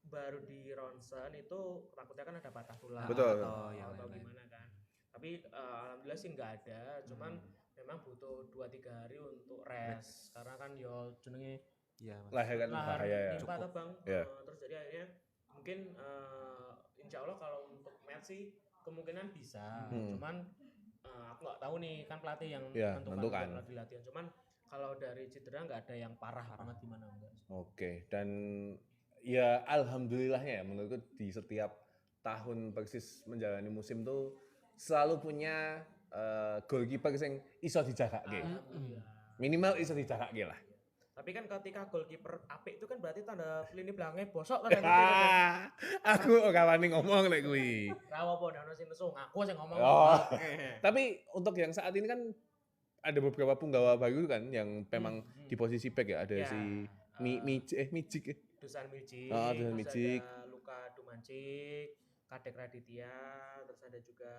baru di ronsen itu takutnya kan ada patah tulang Betul. Oh, yang atau lain-lain. gimana kan tapi alhamdulillah sih nggak ada cuman memang butuh 2-3 hari untuk rest karena kan yo jenenge Iya, Mas. Leher kan lahar bahaya ya. nimpa atau bang Iya. terus jadi akhirnya mungkin insya Allah kalau untuk match sih kemungkinan bisa cuman aku nggak tahu nih kan pelatih yang Iya, menentukan menentukan. untuk pelatih latihan cuman kalau dari cedera nggak ada yang parah banget gimana enggak Oke, dan ya alhamdulillahnya ya menurutku di setiap tahun Persis menjalani musim tuh selalu punya goalkeeper yang iso dijagake. Alhamdulillah. Minimal iso dijagake lah. Tapi kan ketika goalkeeper apik itu kan berarti tanda lini belakangnya bosok kan Aku ora wani ngomong lek kuwi. rawa apa ono sing nesu ngaku sing ngomong Oh. Tapi untuk yang saat ini kan ada beberapa punggawa baru kan yang memang di posisi back ya, ada Ya, si Mijik ya. Dusan Milcik, Oh, Dusan terus Milcik. ada Luka Dumancik, Kadek Raditya, terus ada juga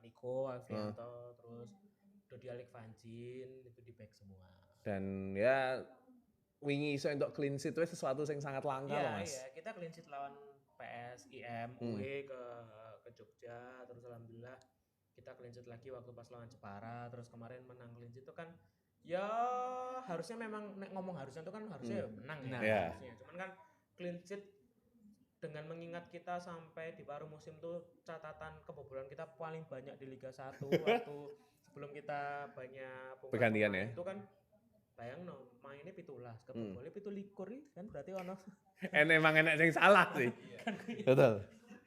Niko Alfianto, terus Dodi Alek Vanjin, itu di back semua. Dan ya wingi iso entuk clean sheet itu sesuatu yang sangat langka loh, Mas. Iya, kita clean sheet lawan PSIM, UE ke Jogja, terus alhamdulillah kita clean sheet lagi waktu pas lawan Jepara, terus kemarin menang clean sheet itu kan ya harusnya memang ngomong harusnya itu kan harusnya ya menang ya Nah, iya. harusnya. Cuman kan clean sheet dengan mengingat kita sampai di paruh musim tuh catatan kebobolan kita paling banyak di Liga 1 waktu sebelum kita banyak Pergantian pemain ya. itu kan bayangno mainnya 17, kebobole 17 kan berarti ono Emang enak yang salah sih. Betul.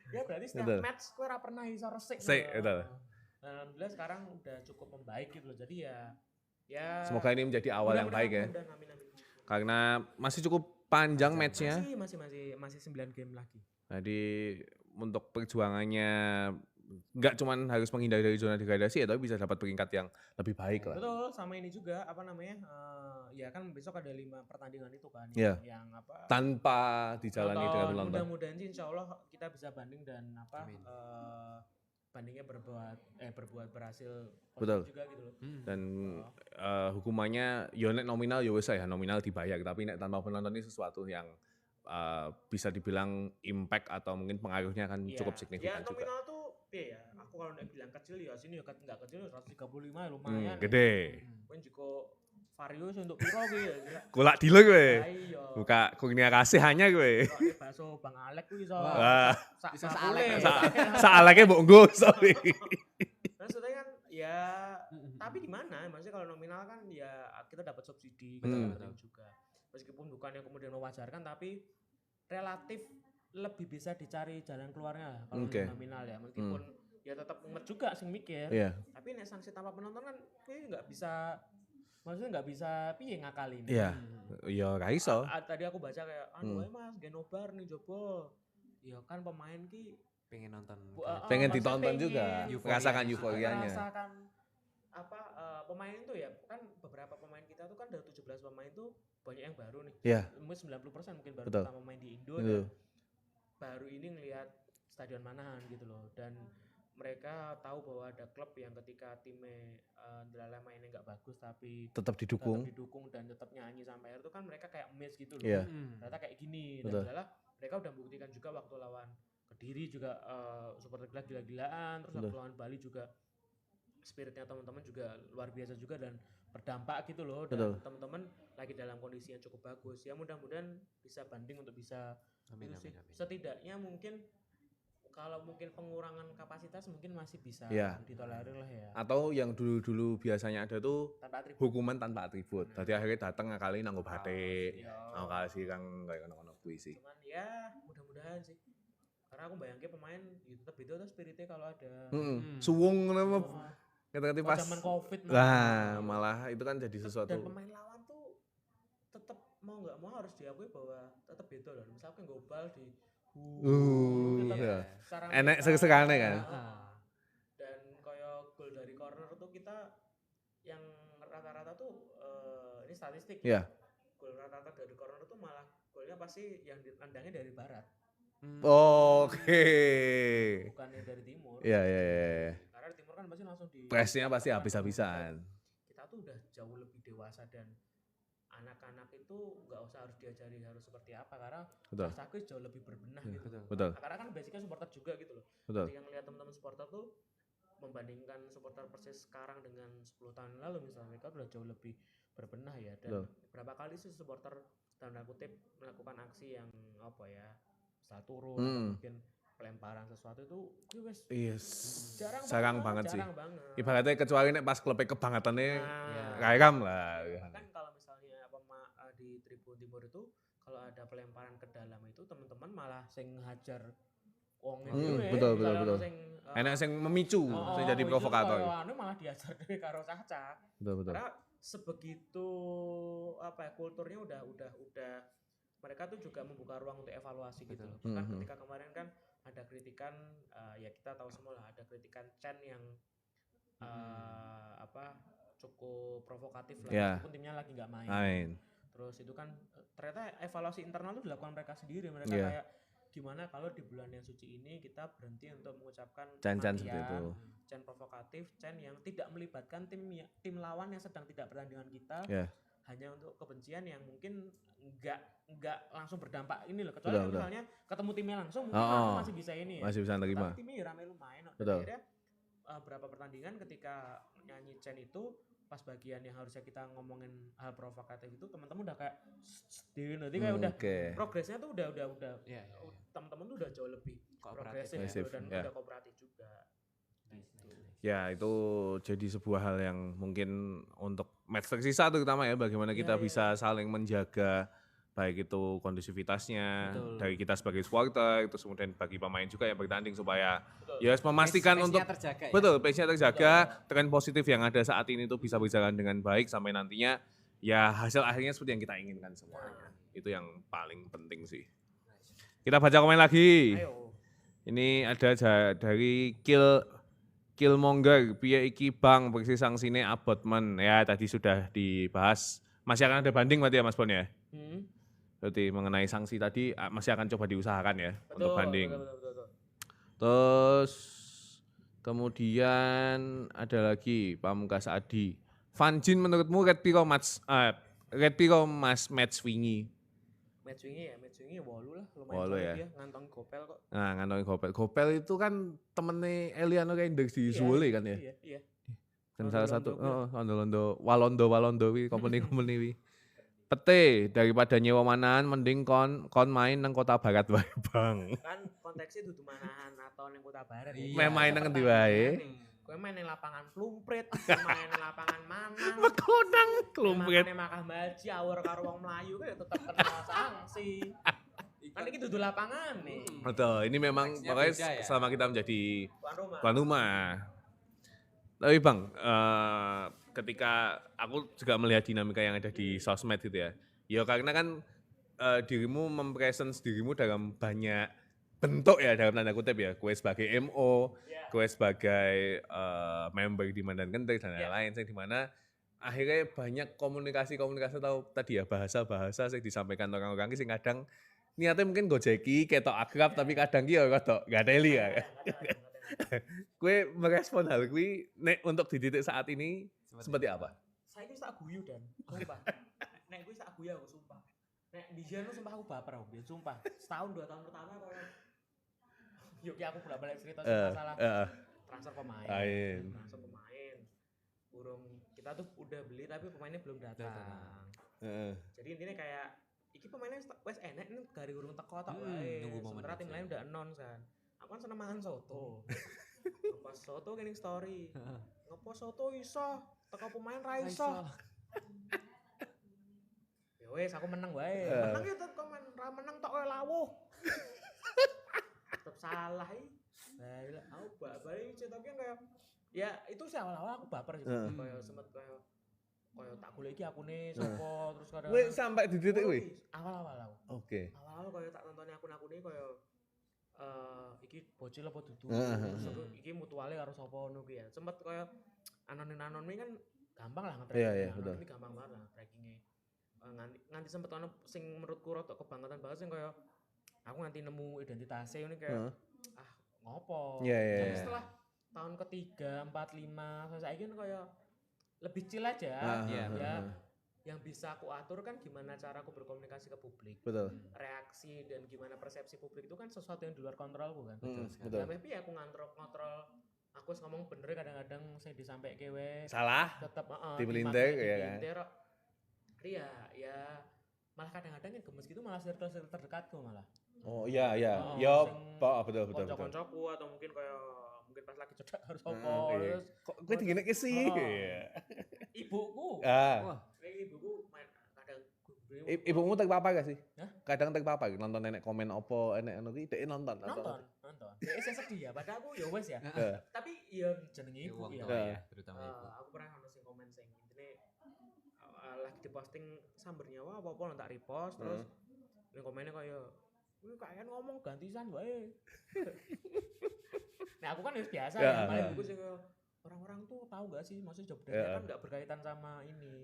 ya berarti setiap Betul. match kowe ora pernah iso resik. Resik, ngono. betul. Nah, alhamdulillah sekarang udah cukup membaik gitu loh. Jadi ya Semoga ini menjadi awal yang baik ya. mudah-mudahan, amin. Karena masih cukup panjang matchnya. Masih 9 game lagi. Jadi untuk perjuangannya nggak cuman harus menghindari dari zona degradasi ya, tapi bisa dapat peringkat yang lebih baik lah. Betul, sama ini juga apa namanya? Ya kan besok ada 5 pertandingan itu kan Iya. yang apa? Tanpa dijalani dengan penonton. Mudah-mudahan sih insya Allah kita bisa banding dan apa Amin. bandingnya berbuat berhasil Betul. positif juga gitu loh. Dan hukumannya ya nek nominal ya wis ya nominal dibayar, tapi nek tanpa penonton ini sesuatu yang bisa dibilang impact atau mungkin pengaruhnya akan Iya. cukup signifikan Ya juga. nominal tuh ya aku kalau udah bilang kecil ya sini ya nggak kecil 135 ya lumayan. Gede. Kan juga vario sih untuk piro gitu ya. Kulak dilo gue. Iya. Buka kurnia kasih hanya gue. Kok ini bakso Bang Alek kuwi iso. Wah. Bisa Alek. Saalake mbok nggo, sorry. Maksudnya kan ya tapi di mana? Maksudnya kalau nominal kan ya kita dapat subsidi kita dapat juga. Meskipun bukannya kemudian mewajarkan tapi relatif lebih bisa dicari jalan keluarnya lah kalau Oke. nominal ya. Meskipun ya tetap umet juga sing mikir. Iya. Tapi nek sanksi tanpa penonton kan kuwi nggak bisa maksudnya nggak bisa piye ngakalin. Iya. Ya ra iso. Tadi aku baca kayak wae Mas Genobar nih jopo. Ya kan pemain ki Pengen nonton. Pengen maksudnya ditonton juga, Euforia. merasakan euforianya. merasakan apa pemain itu ya kan beberapa pemain kita tuh kan dari 17 pemain tuh banyak yang baru nih. Iya. Mungkin 90% mungkin baru Betul. pertama main di Indo Betul. dan baru ini ngelihat Stadion Manahan gitu loh dan mereka tahu bahwa ada klub yang ketika timnya Delala mainnya nggak bagus tapi Tetap didukung. dan tetap nyanyi sampai akhir itu kan mereka kayak miss gitu loh. Iya. Ternyata kayak gini Betul. dan Delala mereka udah buktikan juga waktu lawan Kediri juga supporter kita gila-gilaan terus waktu lawan Bali juga spiritnya teman-teman juga luar biasa juga dan berdampak gitu loh dan Betul. teman-teman lagi dalam kondisi yang cukup bagus ya mudah-mudahan bisa banding untuk bisa Amin, itu sih. amin, amin. Setidaknya mungkin kalau mungkin pengurangan kapasitas mungkin masih bisa Iya. ditolerir lah ya Atau yang dulu-dulu biasanya ada tuh tanpa atribut. hukuman tanpa atribut. Tadi akhirnya datang ngakali nanggo batik. Iya. Ngakali kang kayak ngono-ngono kuwi sih. Cuman ya mudah-mudahan sih karena aku bayangin pemain ya tetap beda tuh spiritnya kalau ada Suwung nama oh, kata-kata oh, pas. zaman covid Lah, malah itu kan jadi dan sesuatu. pemain lawan tuh tetap mau nggak mau harus diakui bahwa tetap beda loh misalkan gobal di tetap iya. secara Enek mereka- sesekane kan. dan koyo gol dari corner tuh kita yang rata-rata tuh ini statistik Iya. gol rata-rata dari corner tuh malah golnya pasti yang ditandangnya dari barat Oke. bukannya dari timur Iya, iya, iya. karena di timur kan pasti langsung di Presnya pasti habis-habisan. kita tuh udah jauh lebih dewasa dan anak-anak itu nggak usah harus diajari harus seperti apa karena Betul. rasaku jauh lebih berbenah gitu Betul. karena kan basicnya supporter juga gitu loh Betul. ketika ngeliat teman-teman supporter tuh membandingkan supporter Persis sekarang dengan 10 tahun yang lalu misalnya mereka udah jauh lebih berbenah ya dan Betul. berapa kali sih supporter tanda kutip melakukan aksi yang apa ya misal turun atau mungkin pelemparan sesuatu itu wes Yes. jarang banget sih. jarang banget. Ibaratnya kecuali nek pas klubnya kebangetannya Nah, kayak lah. kan kalau misalnya di Tribun Timur itu kalau ada pelemparan ke dalam itu teman-teman malah sing hajar wong itu betul, betul. Enak sing memicu, sing jadi provokator. Anu malah diajar dhewe karo Caca. Betul, betul. Karena sebegitu apa ya kulturnya udah mereka tuh juga membuka ruang untuk evaluasi gitu loh. Bahkan ketika kemarin kan ada kritikan ya kita tahu semua lah ada kritikan Chen yang apa cukup provokatif lah Ya. meskipun timnya lagi nggak main. Main. Terus itu kan ternyata evaluasi internal itu dilakukan mereka sendiri. Mereka Iya. kayak gimana kalau di bulan yang suci ini kita berhenti untuk mengucapkan Can-can seperti kebencian, itu. Can provokatif, can yang tidak melibatkan tim lawan yang sedang tidak pertandingan kita. Iya. Hanya untuk kebencian yang mungkin enggak langsung berdampak ini loh. Kecuali Betul, misalnya ketemu timnya langsung mungkin aku masih bisa ini ya. Masih bisa nerima. Tapi timnya ya rame lumayan. Dan Betul. akhirnya berapa pertandingan ketika nyanyi Chen itu pas bagian yang harusnya kita ngomongin hal provokatif itu teman-teman udah kayak nanti kayak udah Oke. progresnya tuh udah Iya, iya, iya. teman-teman tuh udah jauh lebih Kooperatif. progresif gitu, dan ya. udah kooperatif juga. Nice, nice, nice. Ya itu jadi sebuah hal yang mungkin untuk match tersisa terutama ya bagaimana kita Iya. bisa saling menjaga baik itu kondusivitasnya Betul. dari kita sebagai supporter terus kemudian bagi pemain juga yang bertanding supaya Betul. ya memastikan Pace-nya untuk terjaga ya. betul pace-nya terjaga, tren positif yang ada saat ini tuh bisa berjalan dengan baik sampai nantinya ya hasil akhirnya seperti yang kita inginkan semuanya. Itu yang paling penting sih. Kita baca komen lagi. Ayo. Ini ada dari Killmonger, piye iki Bang persis sangsine abotmen. Ya tadi sudah dibahas. Masih akan ada banding berarti ya Mas Bon ya? Berarti mengenai sanksi tadi masih akan coba diusahakan ya untuk banding. Betul. Terus kemudian ada lagi Pamungkas Adi. Vanjin menurutmu red piro match match wingi? Match wingi ya 8 lah, lumayan 8 solid ya. dia, ngantong gopel kok. Nah, ngantongin Gopel. Gopel itu kan temennya Eliano Reinders di Zwolle kan ya. Iya. Dan Londo-londo salah satu kuwi. Walondo wi company wi. Pete daripada nyewa manahan mending kon main nang kota barat wae, Bang. Kan konteksnya dudu manahan atau ning kota barat. Iya. Main main nang endi wae. Kowe main ning lapangan Plumprit, main ning lapangan Manang. Mekonang klumpret. Makane Makah Baji awur karo wong Melayu kuwi ya tetep kena sanksi. Kan iki dudu lapangan nih. Betul, ini memang Konteksnya pokoknya beda ya. selama kita menjadi Tuan rumah. tuan rumah. Tapi Bang, ketika aku juga melihat dinamika yang ada di sosmed gitu ya. Ya karena kan dirimu mempresence dirimu dalam banyak bentuk ya dalam tanda kutip ya. Kue sebagai MO, kue sebagai member di Mandan Kentir dan lain-lain. Yang dimana akhirnya banyak komunikasi atau tadi ya bahasa-bahasa yang disampaikan orang-orang sing kadang niatnya mungkin gojeki, ketok akrab tapi kadang ki ya rada ngateli ya. Kue merespon hal kuwi nek untuk di titik saat ini seperti apa? Saya itu tak guyu dan sumpah. Nek gue tak guyu aku sumpah. Nek di Jano sumpah aku baper aku biar sumpah. Setahun 2 tahun pertama kalau yuk ya aku bolak-balik cerita masalah transfer pemain. Transfer pemain. Burung kita tuh udah beli tapi pemainnya belum datang. Jadi intinya kayak iki pemainnya wes enak ini gari urung teko tok wae. Sementara tim lain udah announce kan. Aku kan seneng mangan soto. Ngepost soto kening story. Ngepost soto iso, teko pemain ra iso. Ya wes aku menang wae. Menang ya tetep komen ra menang tok kowe lawuh. Tetep salah iki. Lah aku balik cetaknya kayak ya itu sih awal-awal aku baper sih kayak sempet kayak tak golek iki akune sapa terus kadang Wih sampai di titik wih. Awal-awal aku. Oke. Awal-awal kayak tak tonton akun-akune kayak iki bocil apa dudu. Terus iki mutuale karo sapa ngono ki ya. Sempet kayak anon kan gampang lah nge-tracking. Iya, betul. Ini gampang banget lah trackingnya. Nganti sempet ono sing menurutku rada kebangetan banget sing kayak aku nganti nemu identitasnya ini kayak ngopo. Jadi setelah tahun ketiga, 4, 5, saiki kan kayak lebih chill aja. Ya. Yang bisa aku atur kan gimana cara aku berkomunikasi ke publik. Betul. Reaksi dan gimana persepsi publik itu kan sesuatu yang di luar kontrolku kan. Betul. Tapi aku ngontrol aku ngomong bener kadang-kadang saya disampaikan kewe Salah. tetap Dimelintir ya kan. Iya, ya malah kadang-kadang yang gemes gitu malah circle terdekatku malah. Oh iya. Oh, Ya, sing betul. Konco-koncoku atau mungkin kayak pas lagi cedak harus opo Iya. terus Kok kowe digene ki sih? ibuku. Wah. Ibuku main kadang Ibumu terpapar gak sih? Hah? Kadang terpapar nonton nenek komen opo enek anu ki dhek nonton. nonton. Ya saya sedih ya, padahal aku ya wes ya. Tapi ya jenenge ibu ya. Terutama ibu. Aku pernah ono sing komen sing intine lagi diposting samber nyawa apa-apa tak repost terus ning komennya kayak kuwi kayaknya ngomong gantisan wae. Nah aku kan biasa ya, paling buku sih orang-orang tuh tahu gak sih maksudnya job desk kan gak berkaitan sama ini.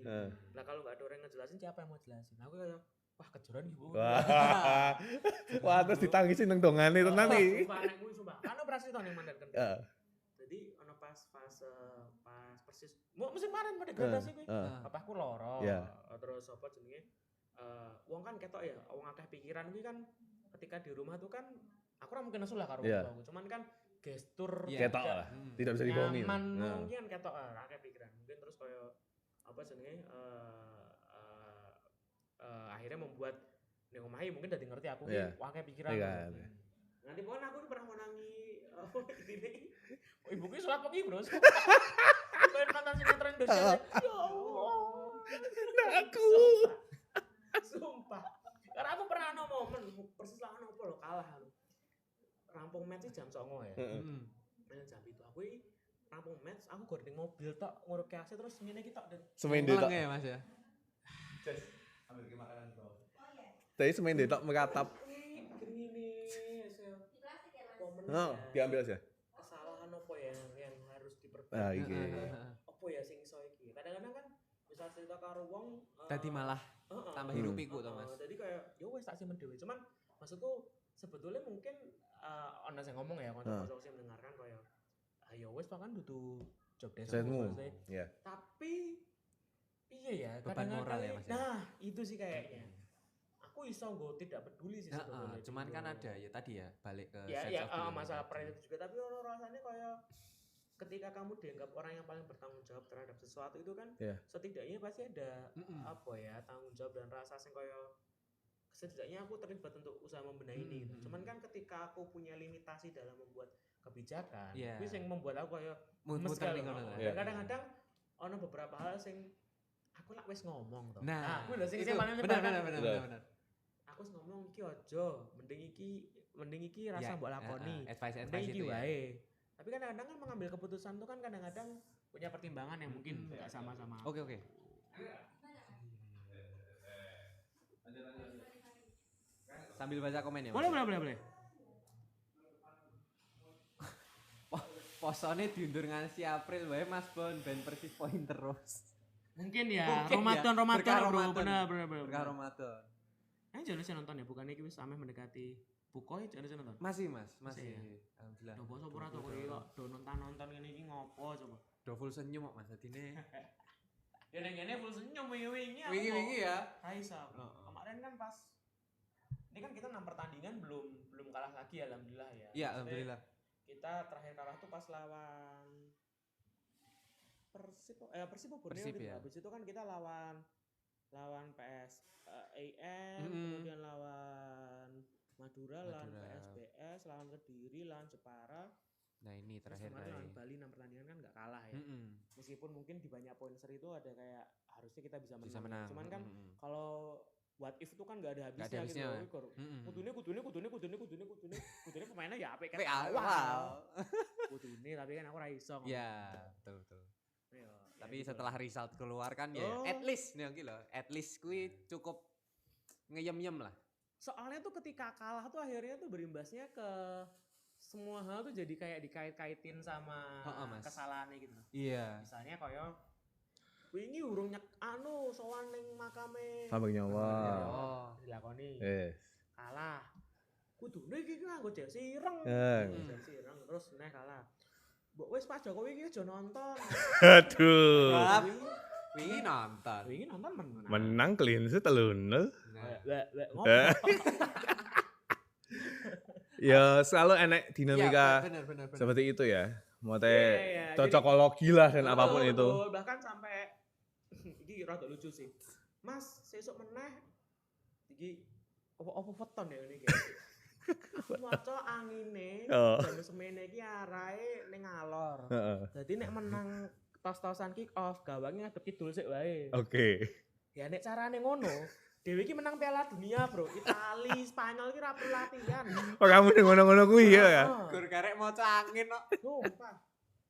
Nah kalau gak ada orang yang ngejelasin siapa yang mau jelasin? Aku kayak wah kejuran ibu. Wah terus ditangisi nang dongane tenan iki. Sumpah. Kan operasi tahun yang mandat kan. Jadi ono pas persis musim kemarin pada gradasi kuwi. Papaku loro. Terus apa jenenge? Wong kan ketok ya, wong akeh pikiran kuwi kan ketika di rumah tuh kan aku ora mungkin nesu lah karo aku. Cuman kan gestur ketok lah. Tidak bisa dibohongi. Nyaman mungkin ketok akeh pikiran. Mungkin terus kaya apa jenenge akhirnya membuat ning omahe mungkin dadi ngerti aku ki akeh pikiran. Nanti pokoknya aku pernah menangi Ini ibuku sholat pagi bro. Kayak nonton sinetron Indonesia. Ya Allah. Aku. Sumpah. Karena aku pernah ada momen persis lawan apa lo kalah lo. Rampung match sih jam 09.00 ya. Heeh. Main jam itu aku rampung match aku gording mobil tok nguruk AC terus ngene iki tok dan Semen detok. ya Mas ya. Ambil ke makanan bro. Tadi semen detok meratap. gini momen Oh, diambil aja. kesalahan apa yang harus diperbaiki. Ah, iki. Apa ya sing iso iki. Kadang-kadang kan bisa cerita karo wong Tadi malah tambah hirup piku toh Mas. Jadi kayak ya wes tak simpen dhewe. Cuman maksudku sebetulnya mungkin ana sing ngomong ya kanca-kanca sing mendengarkan kayak ya wes kan dudu job desk Setmu. Ya. tapi iya ya Beban kadang-kadang moral ya, Mas, ya? nah itu sih kayaknya aku iso nggo tidak peduli sih sebetulnya Cuman gitu. kan ada ya tadi ya balik ke ya sense ya of belonging masalah tadi. pride itu juga tapi orang rasanya kayak ketika kamu dianggap orang yang paling bertanggung jawab terhadap sesuatu itu kan Iya. setidaknya pasti ada Mm-mm. apa ya tanggung jawab dan rasa sing kayak setidaknya aku terlibat untuk usaha membenahi ini gitu. Cuman kan ketika aku punya limitasi dalam membuat kebijakan Iya. itu yang membuat aku kayak Muter ning loh. ngono. Iya. Dan kadang-kadang ono beberapa hal sing aku lak wis ngomong toh. Nah, aku lho sing itu paling benar menyebalkan. benar. Aku wis ngomong iki aja, mending iki rasa mbok lakoni. Advice Mending iki itu ya. wae. Tapi kan kadang-kadang kan mengambil keputusan itu kan kadang-kadang punya pertimbangan yang mungkin enggak sama-sama. Oke. Sambil baca komen ya. Mas? Boleh. Posone diundur nganti April wae Mas Bon ben Persis poin terus. Mungkin ya, Mungkin ya, Ramadan berkah bro, Ramadan. bener. Berkah Ramadan. Jangan saya nonton ya, bukan iki wis ameh mendekati Bukoy jangan saya nonton. Masih Mas, masih. Masih Alhamdulillah. Do poso ora to kowe kok do nonton ngene iki ngopo coba. Do full senyum kok Mas adine. Ya ning ngene full senyum wingi-wingi aku. Wingi-wingi ya. Raisa. Oh. Kemarin kan pas ini kan kita 6 pertandingan belum kalah lagi alhamdulillah ya. Iya, Maksudnya alhamdulillah. Kita terakhir kalah tuh pas lawan Persib Borneo Persib, gitu. ya. Habis itu kan kita lawan PS AM, Mm-mm. kemudian lawan Madura, lawan Madura. PSBS, lawan Kediri, lawan Jepara. Nah, ini Terus terakhir kemarin lawan kali. Bali 6 pertandingan kan nggak kalah ya. Meskipun mungkin di banyak poin seri itu ada kayak harusnya kita bisa menang. Bisa menang. Cuman kan kalau what if itu kan nggak ada habisnya, Nggak ada habisnya. gitu. Kudune pemainnya ya apik kan. Tapi awal. Kudune tapi kan aku ra iso. ngomong. Ya, betul. Ya, Tapi gitu. setelah result keluar kan ya, Oh. at least nih iki lho, at least kuwi cukup ngeyem-yem lah. Soalnya tuh ketika kalah tuh akhirnya tuh berimbasnya ke semua hal tuh jadi kayak dikait-kaitin sama Mas. kesalahannya gitu. Iya. Misalnya kayak wingi urung sowan ning makame Sambang nyawa. Oh. dilakoni. Yes. Kalah. Kudune iki nganggo jersey ireng. Hmm. Jersey ireng terus neh kalah. Mbok wis Pak Jokowi iki aja nonton. Aduh. Wah. Wingi- Wingi nonton. Wingi nonton menang. Menang clean sheet telun. Nah, Eh. Ya selalu enek dinamika bener. seperti itu ya. Mau Iya, teh iya. cocokologi lah dan apapun Betul, itu. betul. Bahkan sampai iki rada lucu sih. Mas, sesuk meneh iki opo weton ya ini iki. Aku maca angine Oh. jam semene iki arahe ning ngalor. Heeh. Dadi nek menang tos-tosan kick off gawange ngadep kidul sik wae. Oke. Ya nek carane ngono, dhewe iki menang Piala Dunia, Bro. Itali, Spanyol iki ra perlu latihan. Oh kamu ning ngono-ngono kuwi ya ya. Heeh. Gur karek maca angin kok. Sumpah.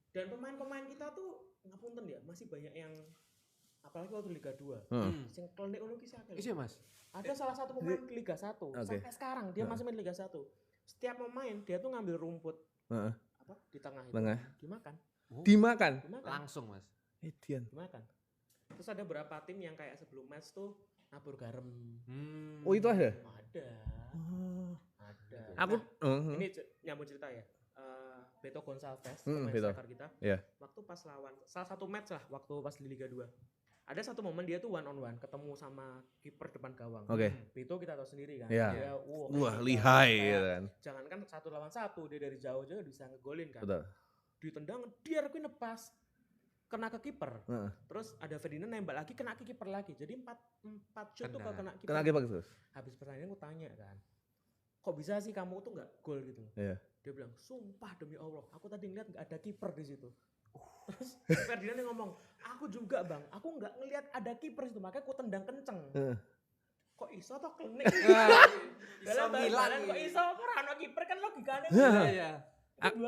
Dan pemain-pemain kita tuh ngapunten ya, masih banyak yang apalagi waktu Liga 2. Heeh. Sing klenik ngono ki siapa? Iya, Mas. Ada salah satu pemain di Liga 1 sampai sekarang dia masih main Liga 1. Setiap pemain dia tuh ngambil rumput Heeh. apa di tengah itu. Tengah. Dimakan. Dimakan. Langsung, Mas. Edian. Dimakan. Terus ada beberapa tim yang kayak sebelum match tuh nabur garam. Oh itu ada. Ada. Oh. Ada. Aku Nah, ini nyambung cerita ya. Beto Gonçalves, pemain Beto. striker kita. Iya. Waktu pas lawan salah satu match lah waktu pas di Liga 2. Ada satu momen dia tuh one on one ketemu sama kiper depan gawang. Oke. Beto kita tahu sendiri kan. Iya. Dia, Wah, kayak lihai kayak gitu kan. Jangankan 1 lawan 1, dia dari jauh juga bisa ngegolin kan. Betul. Ditendang, dia kuwi nepas kena ke kiper. Heeh. Terus ada Ferdinand nembak lagi kena ke kiper lagi. Jadi 4 shoot tuh Kena. kena kiper. Kena kipas terus. Habis pertandingan aku tanya kan. kok bisa sih kamu tuh nggak gol gitu. Iya. Dia bilang, sumpah demi Allah, aku tadi ngeliat nggak ada kiper di situ. Terus Ferdinand yang ngomong, aku juga bang, aku nggak ngeliat ada kiper di situ, makanya aku tendang kenceng. Kok iso toh klenik? Iso ngilang. Kok iso ora ono kiper kan logikanya. Iya.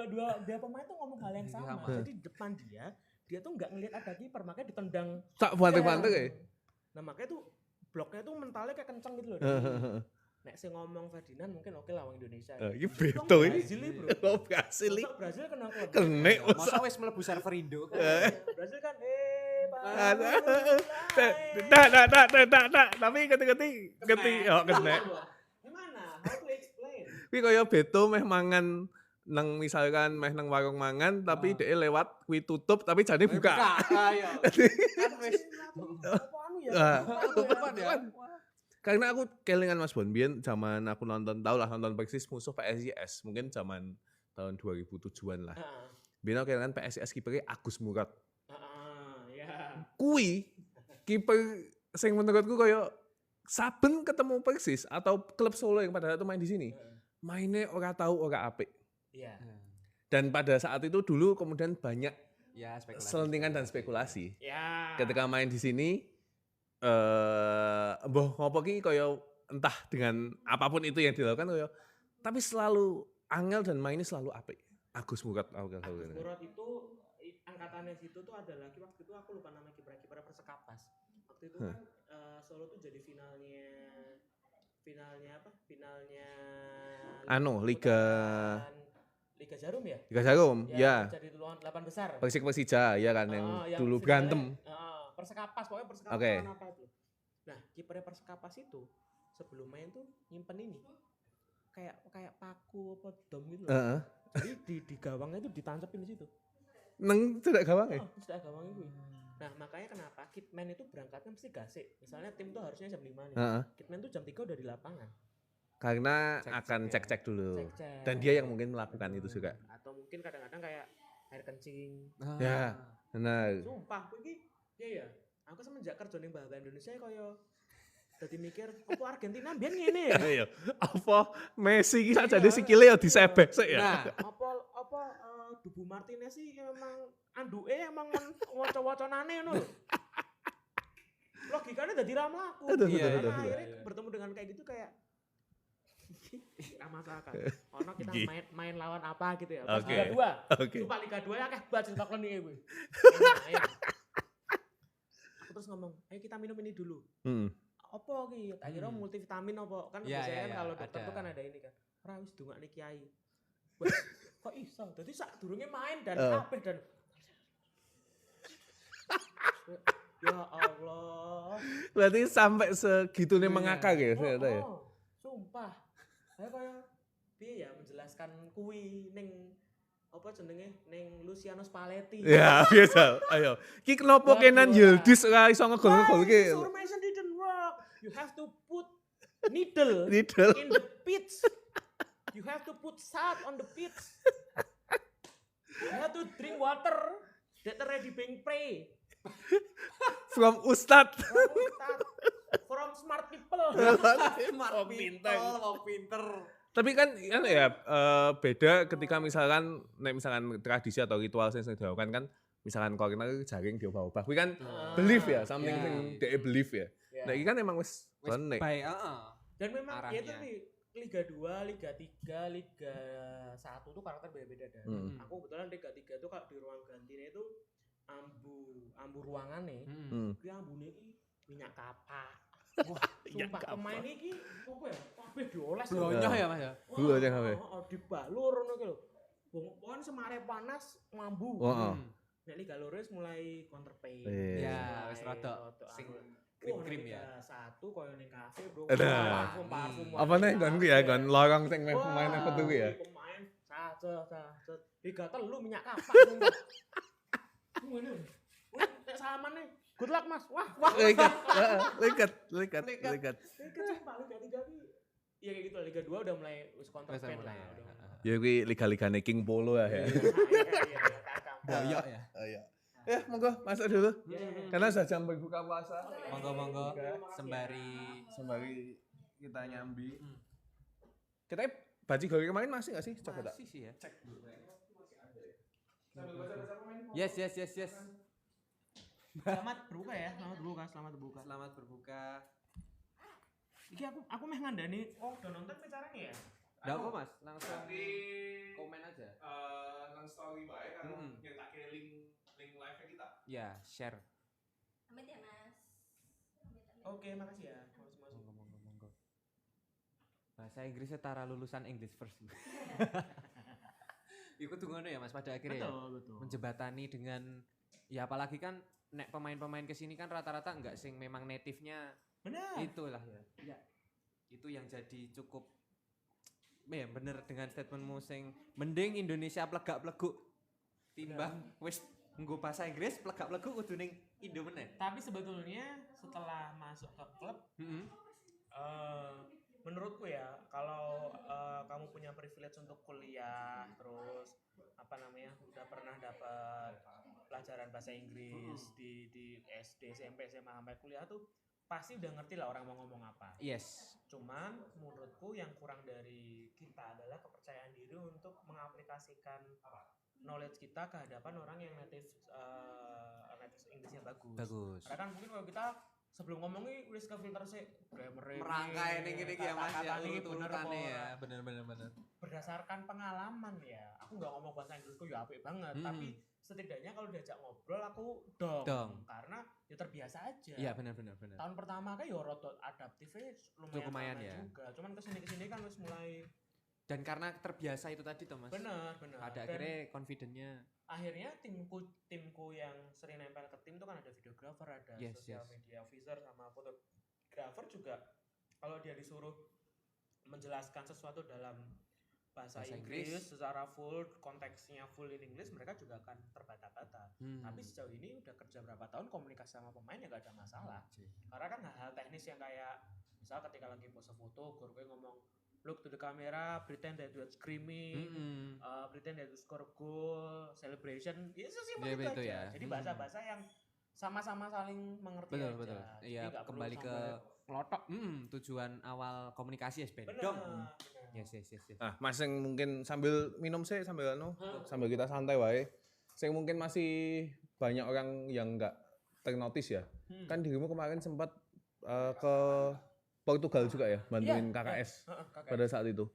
Dua pemain tuh ngomong hal yang sama. Jadi depan dia tuh nggak ngeliat ada kiper, makanya ditendang. Tak banting-banting ya. Nah makanya tuh bloknya tuh mentalnya kayak kenceng gitu loh. Nek sing ngomong Ferdinand mungkin oke lah wong Indonesia. Iki beto ini. Brazil bro. Lo Brasil iki. Masa Brazil kena klub. Kenek Masa wis mlebu server Indo kan. Brazil kan tapi keti yo kenek. Gimana? How to explain? Kuwi kaya beto meh mangan nang misalkan meh nang warung mangan tapi dhek lewat kuwi tutup tapi jane buka. Ayo. Kan wis Apa anu ya? tutupan ya. Karena aku kelingan Mas Bon, biyen zaman aku nonton Persis musuh PSIS, mungkin zaman tahun 2007-an lah. Biyen aku kelingan PSIS kipernya Agus Murad. Ya. Kui kiper sing menurutku kaya saben ketemu Persis atau klub Solo yang pada saat itu main di sini, mainnya ora tahu ora apik. Iya. Dan pada saat itu dulu kemudian banyak Ya, spekulasi. selentingan dan spekulasi. Ya. Ketika main di sini mbah ngopo ki kaya entah dengan apapun itu yang dilakukan kaya tapi selalu angel dan mainnya selalu apik. Agus Murad Agus Murad itu angkatannya situ tuh ada lagi waktu itu aku lupa nama kiper Persekapas. Waktu itu kan Solo tuh jadi finalnya apa? Finalnya Liga Jarum ya? Liga Jarum, ya. Jadi duluan 8 besar. Persija ya kan yang dulu berantem. Persekapas, pokoknya Persekapas Oke. apa itu. Nah, kipernya Persekapas itu sebelum main tuh nyimpen ini. Kayak paku apa dom gitu. Heeh. Jadi di gawangnya itu ditancapin di situ. Nang cedak gawang ya? Cedak gawang itu. Nah, makanya kenapa kitman itu berangkatnya mesti gasik. Misalnya tim tuh harusnya jam 5 nih. Kitman tuh jam 3 udah di lapangan. Karena akan cek-cek dulu. Cek-cek. Dan dia yang mungkin melakukan itu juga. Atau mungkin kadang-kadang kayak air kencing. Ya, benar. Sumpah, iki ya. Aku semenjak kerja ning bahasa Indonesia kaya dadi mikir, apa Argentina mbiyen ngene ya? Iya. Apa Messi iki sakjane sikile ya disebek sik ya. Nah, Apa Dubu Martinez sih memang anduke emang waca-wacanane ngono lho. Logikanya dadi ra mlaku. Iya, Karena iya, akhirnya iya. bertemu dengan kayak gitu kayak masuk akal. Ono kita main lawan apa gitu ya. Pas Oke. Liga 2. Oke. Sumpah Liga 2 ya akeh banget cerita klinik gue. Aku terus ngomong, ayo kita minum ini dulu. Apa ki? Tak kira multivitamin apa? Kan Ya, biasanya ya, kan ya, kalau dokter ada. tuh kan ada ini kan. Ora wis dongakne kiai. Wah, kok iso? Dadi sak durunge main dan kabeh dan ya Allah. Berarti sampai segitunya mengakak ya ternyata ya. Sumpah. Saya kayak piye ya menjelaskan kuwi ning apa jenenge ning Luciano Spalletti. Ya, biasa. Ayo. Ki kenapa Kenan Yildiz ora iso ngegol-ngegolke? Formation didn't work. You have to put needle Needle. in the pitch. You have to put salt on the pitch. You have to drink water that already being pray. From Ustad. From smart people. Smart pinter, mau pinter. Tapi kan ya beda ketika misalkan tradisi atau ritual yang dilakukan kan misalkan kalau kita jaring diubah-ubah. Kuwi kan belief ya, something Yeah. sing dia belief ya. Nah, ini kan emang wis konek. Baik, Dan memang ya itu Arahnya. nih Liga 2, Liga 3, Liga 1 tuh karakter beda-beda dan aku kebetulan Liga 3 tuh kalau di ruang gantinya itu ambu ruangan nih. Kuwi ambune iki minyak kapak. Wah, sumpah pemain iki apa ya? Kabeh dioles. Blonyoh ya Mas ya. Blonyoh kabeh. Dibalur ngono ki lho. Wong pohon semare panas mambu. Heeh. Nek Liga loro wis mulai counterpaint. Ya, wis rada sing krim-krim ya. Satu koyo ning kafe bro. Ada. Parfum. Apa nih kan ku ya, kan lorong sing meh pemain apa tuh ya. Pemain sat. Liga 3 minyak kapak sumpah. Ngene. Wih, nek salaman nih. Good luck Mas. Wah. Lekat. Liga 3 ki ya kayak gitu Liga 2 udah mulai wis counterpaint lah. Ya kuwi liga-ligane King Polo ya. Iya. Boyok ya. Oh iya. Ya, monggo masuk dulu. Karena sudah jam berbuka puasa. Monggo sembari Sembari kita nyambi. Kita Baji Gori kemarin masih nggak sih? Coba tak Masih sih ya. cek dulu. Sambil baca-baca komen. Yes. Selamat berbuka ya, selamat berbuka. Selamat berbuka. Iki aku meh ngandani. Oh, udah nonton pacarnya ya? Udah kok Mas, langsung Nanti komen aja. nang story bae kan Mm-mm. nyetak link live kita. Ya, share. Amit ya Mas. Oke, makasih ya. Monggo. Bahasa Inggris setara lulusan English first. Iku tuh ngono ya Mas pada akhirnya ya. Betul. Menjebatani dengan ya apalagi kan nek pemain-pemain kesini kan rata-rata enggak sing memang native-nya Benar. itulah ya. Itu yang jadi cukup ya bener dengan statementmu sing mending Indonesia plegak-pleguk timbang wis nggo bahasa Inggris plegak-pleguk kudu ning Indo meneh. Tapi sebetulnya setelah masuk ke klub, Heeh. menurutku ya, kalau kamu punya privilege untuk kuliah, terus apa namanya, udah pernah dapat pelajaran bahasa Inggris di SD, SMP, SMA sampai kuliah tuh pasti udah ngerti lah orang mau ngomong apa. Yes. Cuman menurutku yang kurang dari kita adalah kepercayaan diri untuk mengaplikasikan knowledge kita ke hadapan orang yang native Inggrisnya bagus. Bagus. Karena kan mungkin kalau kita sebelum ngomong nih udah ke filter sih grammar Merangkai ning ngene iki ya Mas ya urut-urutane ya. Bener. berdasarkan pengalaman ya. Aku nggak ngomong bahasa Inggrisku ya apik banget, tapi setidaknya kalau diajak ngobrol aku dong. Karena ya terbiasa aja. Iya bener. Tahun pertama kan ya rada adaptifnya Lumayan lama ya. juga. Cuman kesini kan wis mulai Dan karena terbiasa itu tadi toh Mas. bener. Pada Dan akhirnya confident-nya akhirnya timku yang sering nempel ke tim tuh kan ada videographer, ada Yes, social yes. media officer sama fotografer juga. Kalau dia disuruh menjelaskan sesuatu dalam bahasa Bahasa Inggris Inggris. secara full, konteksnya full in English, mereka juga akan terbata-bata. Tapi sejauh ini udah kerja berapa tahun komunikasi sama pemain ya gak ada masalah. Karena kan hal-hal teknis yang kayak misal ketika lagi pose foto, gue ngomong look to the camera, pretend that you're screaming, pretend that you score goal, celebration, ya sesimpel Ya, itu itu aja. ya. Jadi bahasa-bahasa yang sama-sama saling mengerti aja. Betul. Jadi Iya, nggak perlu kembali ke sampai ngelotok. tujuan awal komunikasi ya Bener. dong. Yes. Nah, Mas yang mungkin sambil minum sih sambil sambil kita santai wae. Saya mungkin masih banyak orang yang enggak ternotis ya. Kan dirimu kemarin sempat ke Portugal juga ya, bantuin KKS pada saat itu.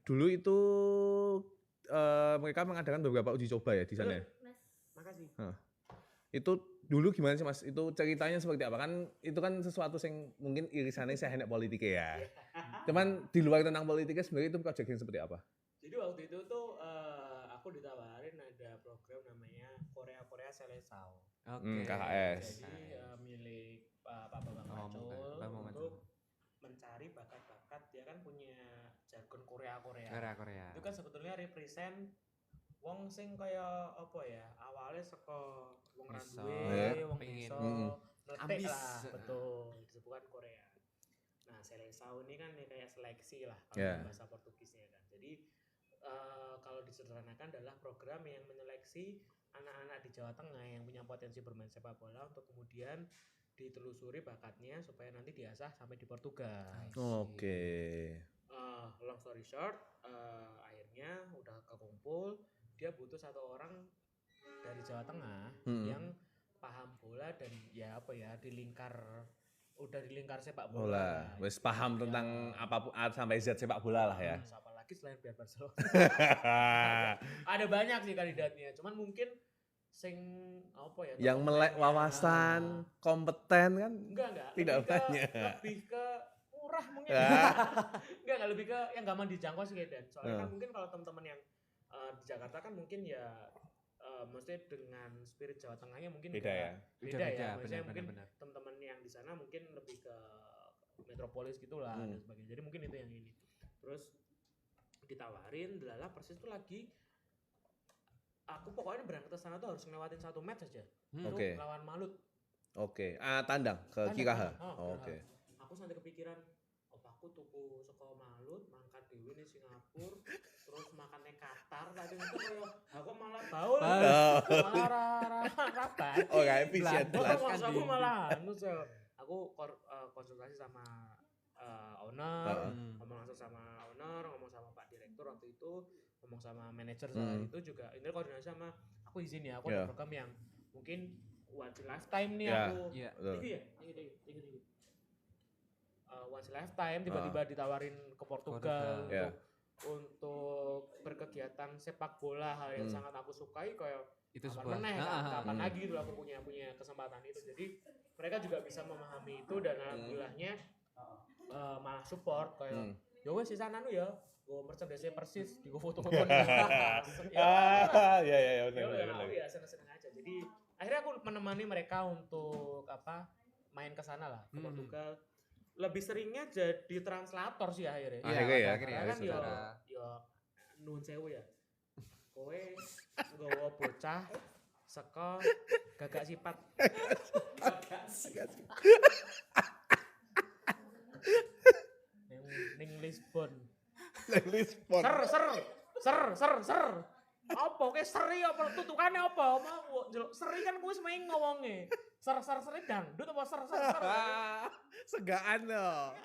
Dulu itu mereka mengadakan beberapa uji coba ya di sana ya. Mas. Makasih. Itu dulu gimana sih Mas? Itu ceritanya seperti apa? Kan itu kan sesuatu yang mungkin irisannya saya hendak politiknya ya. Cuman di luar tentang politiknya sebenarnya itu project yang seperti apa? Jadi waktu itu tuh aku ditawarin ada program namanya Korea Selesau. Oke. KKS. Jadi milik Pak Bambang Pacul untuk mencari bakat-bakat. Dia kan punya jargon Korea. Korea. Itu kan sebetulnya represent wong sing kaya apa ya, awalnya saka wong ra Iso, duwe, wong pengen. iso ngetik Ambis. lah, betul, disebutkan Korea. Nah, Selesau ini kan ya kayak seleksi lah kalau Yeah. bahasa Portugisnya kan. Jadi kalau disederhanakan adalah program yang menyeleksi anak-anak di Jawa Tengah yang punya potensi bermain sepak bola untuk kemudian ditelusuri bakatnya supaya nanti diasah sampai di Portugal. Oke. Long story short, akhirnya udah kekumpul, dia butuh satu orang dari Jawa Tengah yang paham bola dan ya apa ya di lingkar sepak bola. Bola. Wes paham tentang apapun A sampai Z sepak bola lah ya. Apalagi selain biar Barcelona. Ada banyak sih kandidatnya, cuman mungkin sing apa ya? Yang melek wawasan, kompeten kan? Enggak. Tidak Lebih ke- banyak. Lebih ke murah mungkin. Enggak lebih ke yang gampang dijangkau sih Dan. Soalnya kan mungkin kalau teman-teman yang di Jakarta kan mungkin ya maksudnya dengan spirit Jawa Tengahnya mungkin Beda ya? Beda ya. Maksudnya mungkin benar. teman-teman yang di sana mungkin lebih ke metropolis gitulah dan sebagainya. Jadi mungkin itu yang ini. Terus ditawarin, delala persis tuh lagi aku pokoknya berangkat ke sana tuh harus ngelewatin satu match aja. Itu Oke. lawan Malut. Oke. Tandang ke Tandang, Kiraha. Kiraha. Oke. Aku sampai kepikiran, aku tuku saka Malut, mangkat dhewe ning Singapura, terus makannya Qatar, tadi itu kayak aku malah baul. Malah rapat. Oh, gak efisien. Aku Jelaskan malah anu, So. Aku konsultasi sama owner, Hmm. ngomong langsung sama owner, ngomong sama Pak Direktur waktu itu, ngomong sama manajer saat itu juga. Ini koordinasi sama aku izin ya, aku ada program yang mungkin once in lifetime nih Ya, aku. Iya. betul. Tinggi ya? Tinggi. Once in lifetime tiba-tiba ditawarin ke Portugal Ya. untuk berkegiatan sepak bola, hal yang sangat aku sukai kayak Itu kapan sebuah meneh, kapan lagi dulu aku punya kesempatan itu. Jadi mereka juga bisa memahami itu dan alhamdulillahnya malah support kayak ya wes sisan anu ya gue merchandise Persis di gue foto-foto Ya ya benar. aku ya seneng-seneng aja. Jadi akhirnya aku menemani mereka untuk main ke sana lah ke Portugal. Lebih seringnya jadi translator sih akhirnya. Iya, akhirnya ya. akhirnya Karena kan yo saudara. nuhun sewu ya. Kowe nggawa bocah saka gagak sifat. Ning Lisbon. Lisbon. Ser. Apa ke seri apa tutukane apa? Mau njeluk seri kan kuwi semeng ngomongnya. Ser dangdut apa ser. Segaan loh.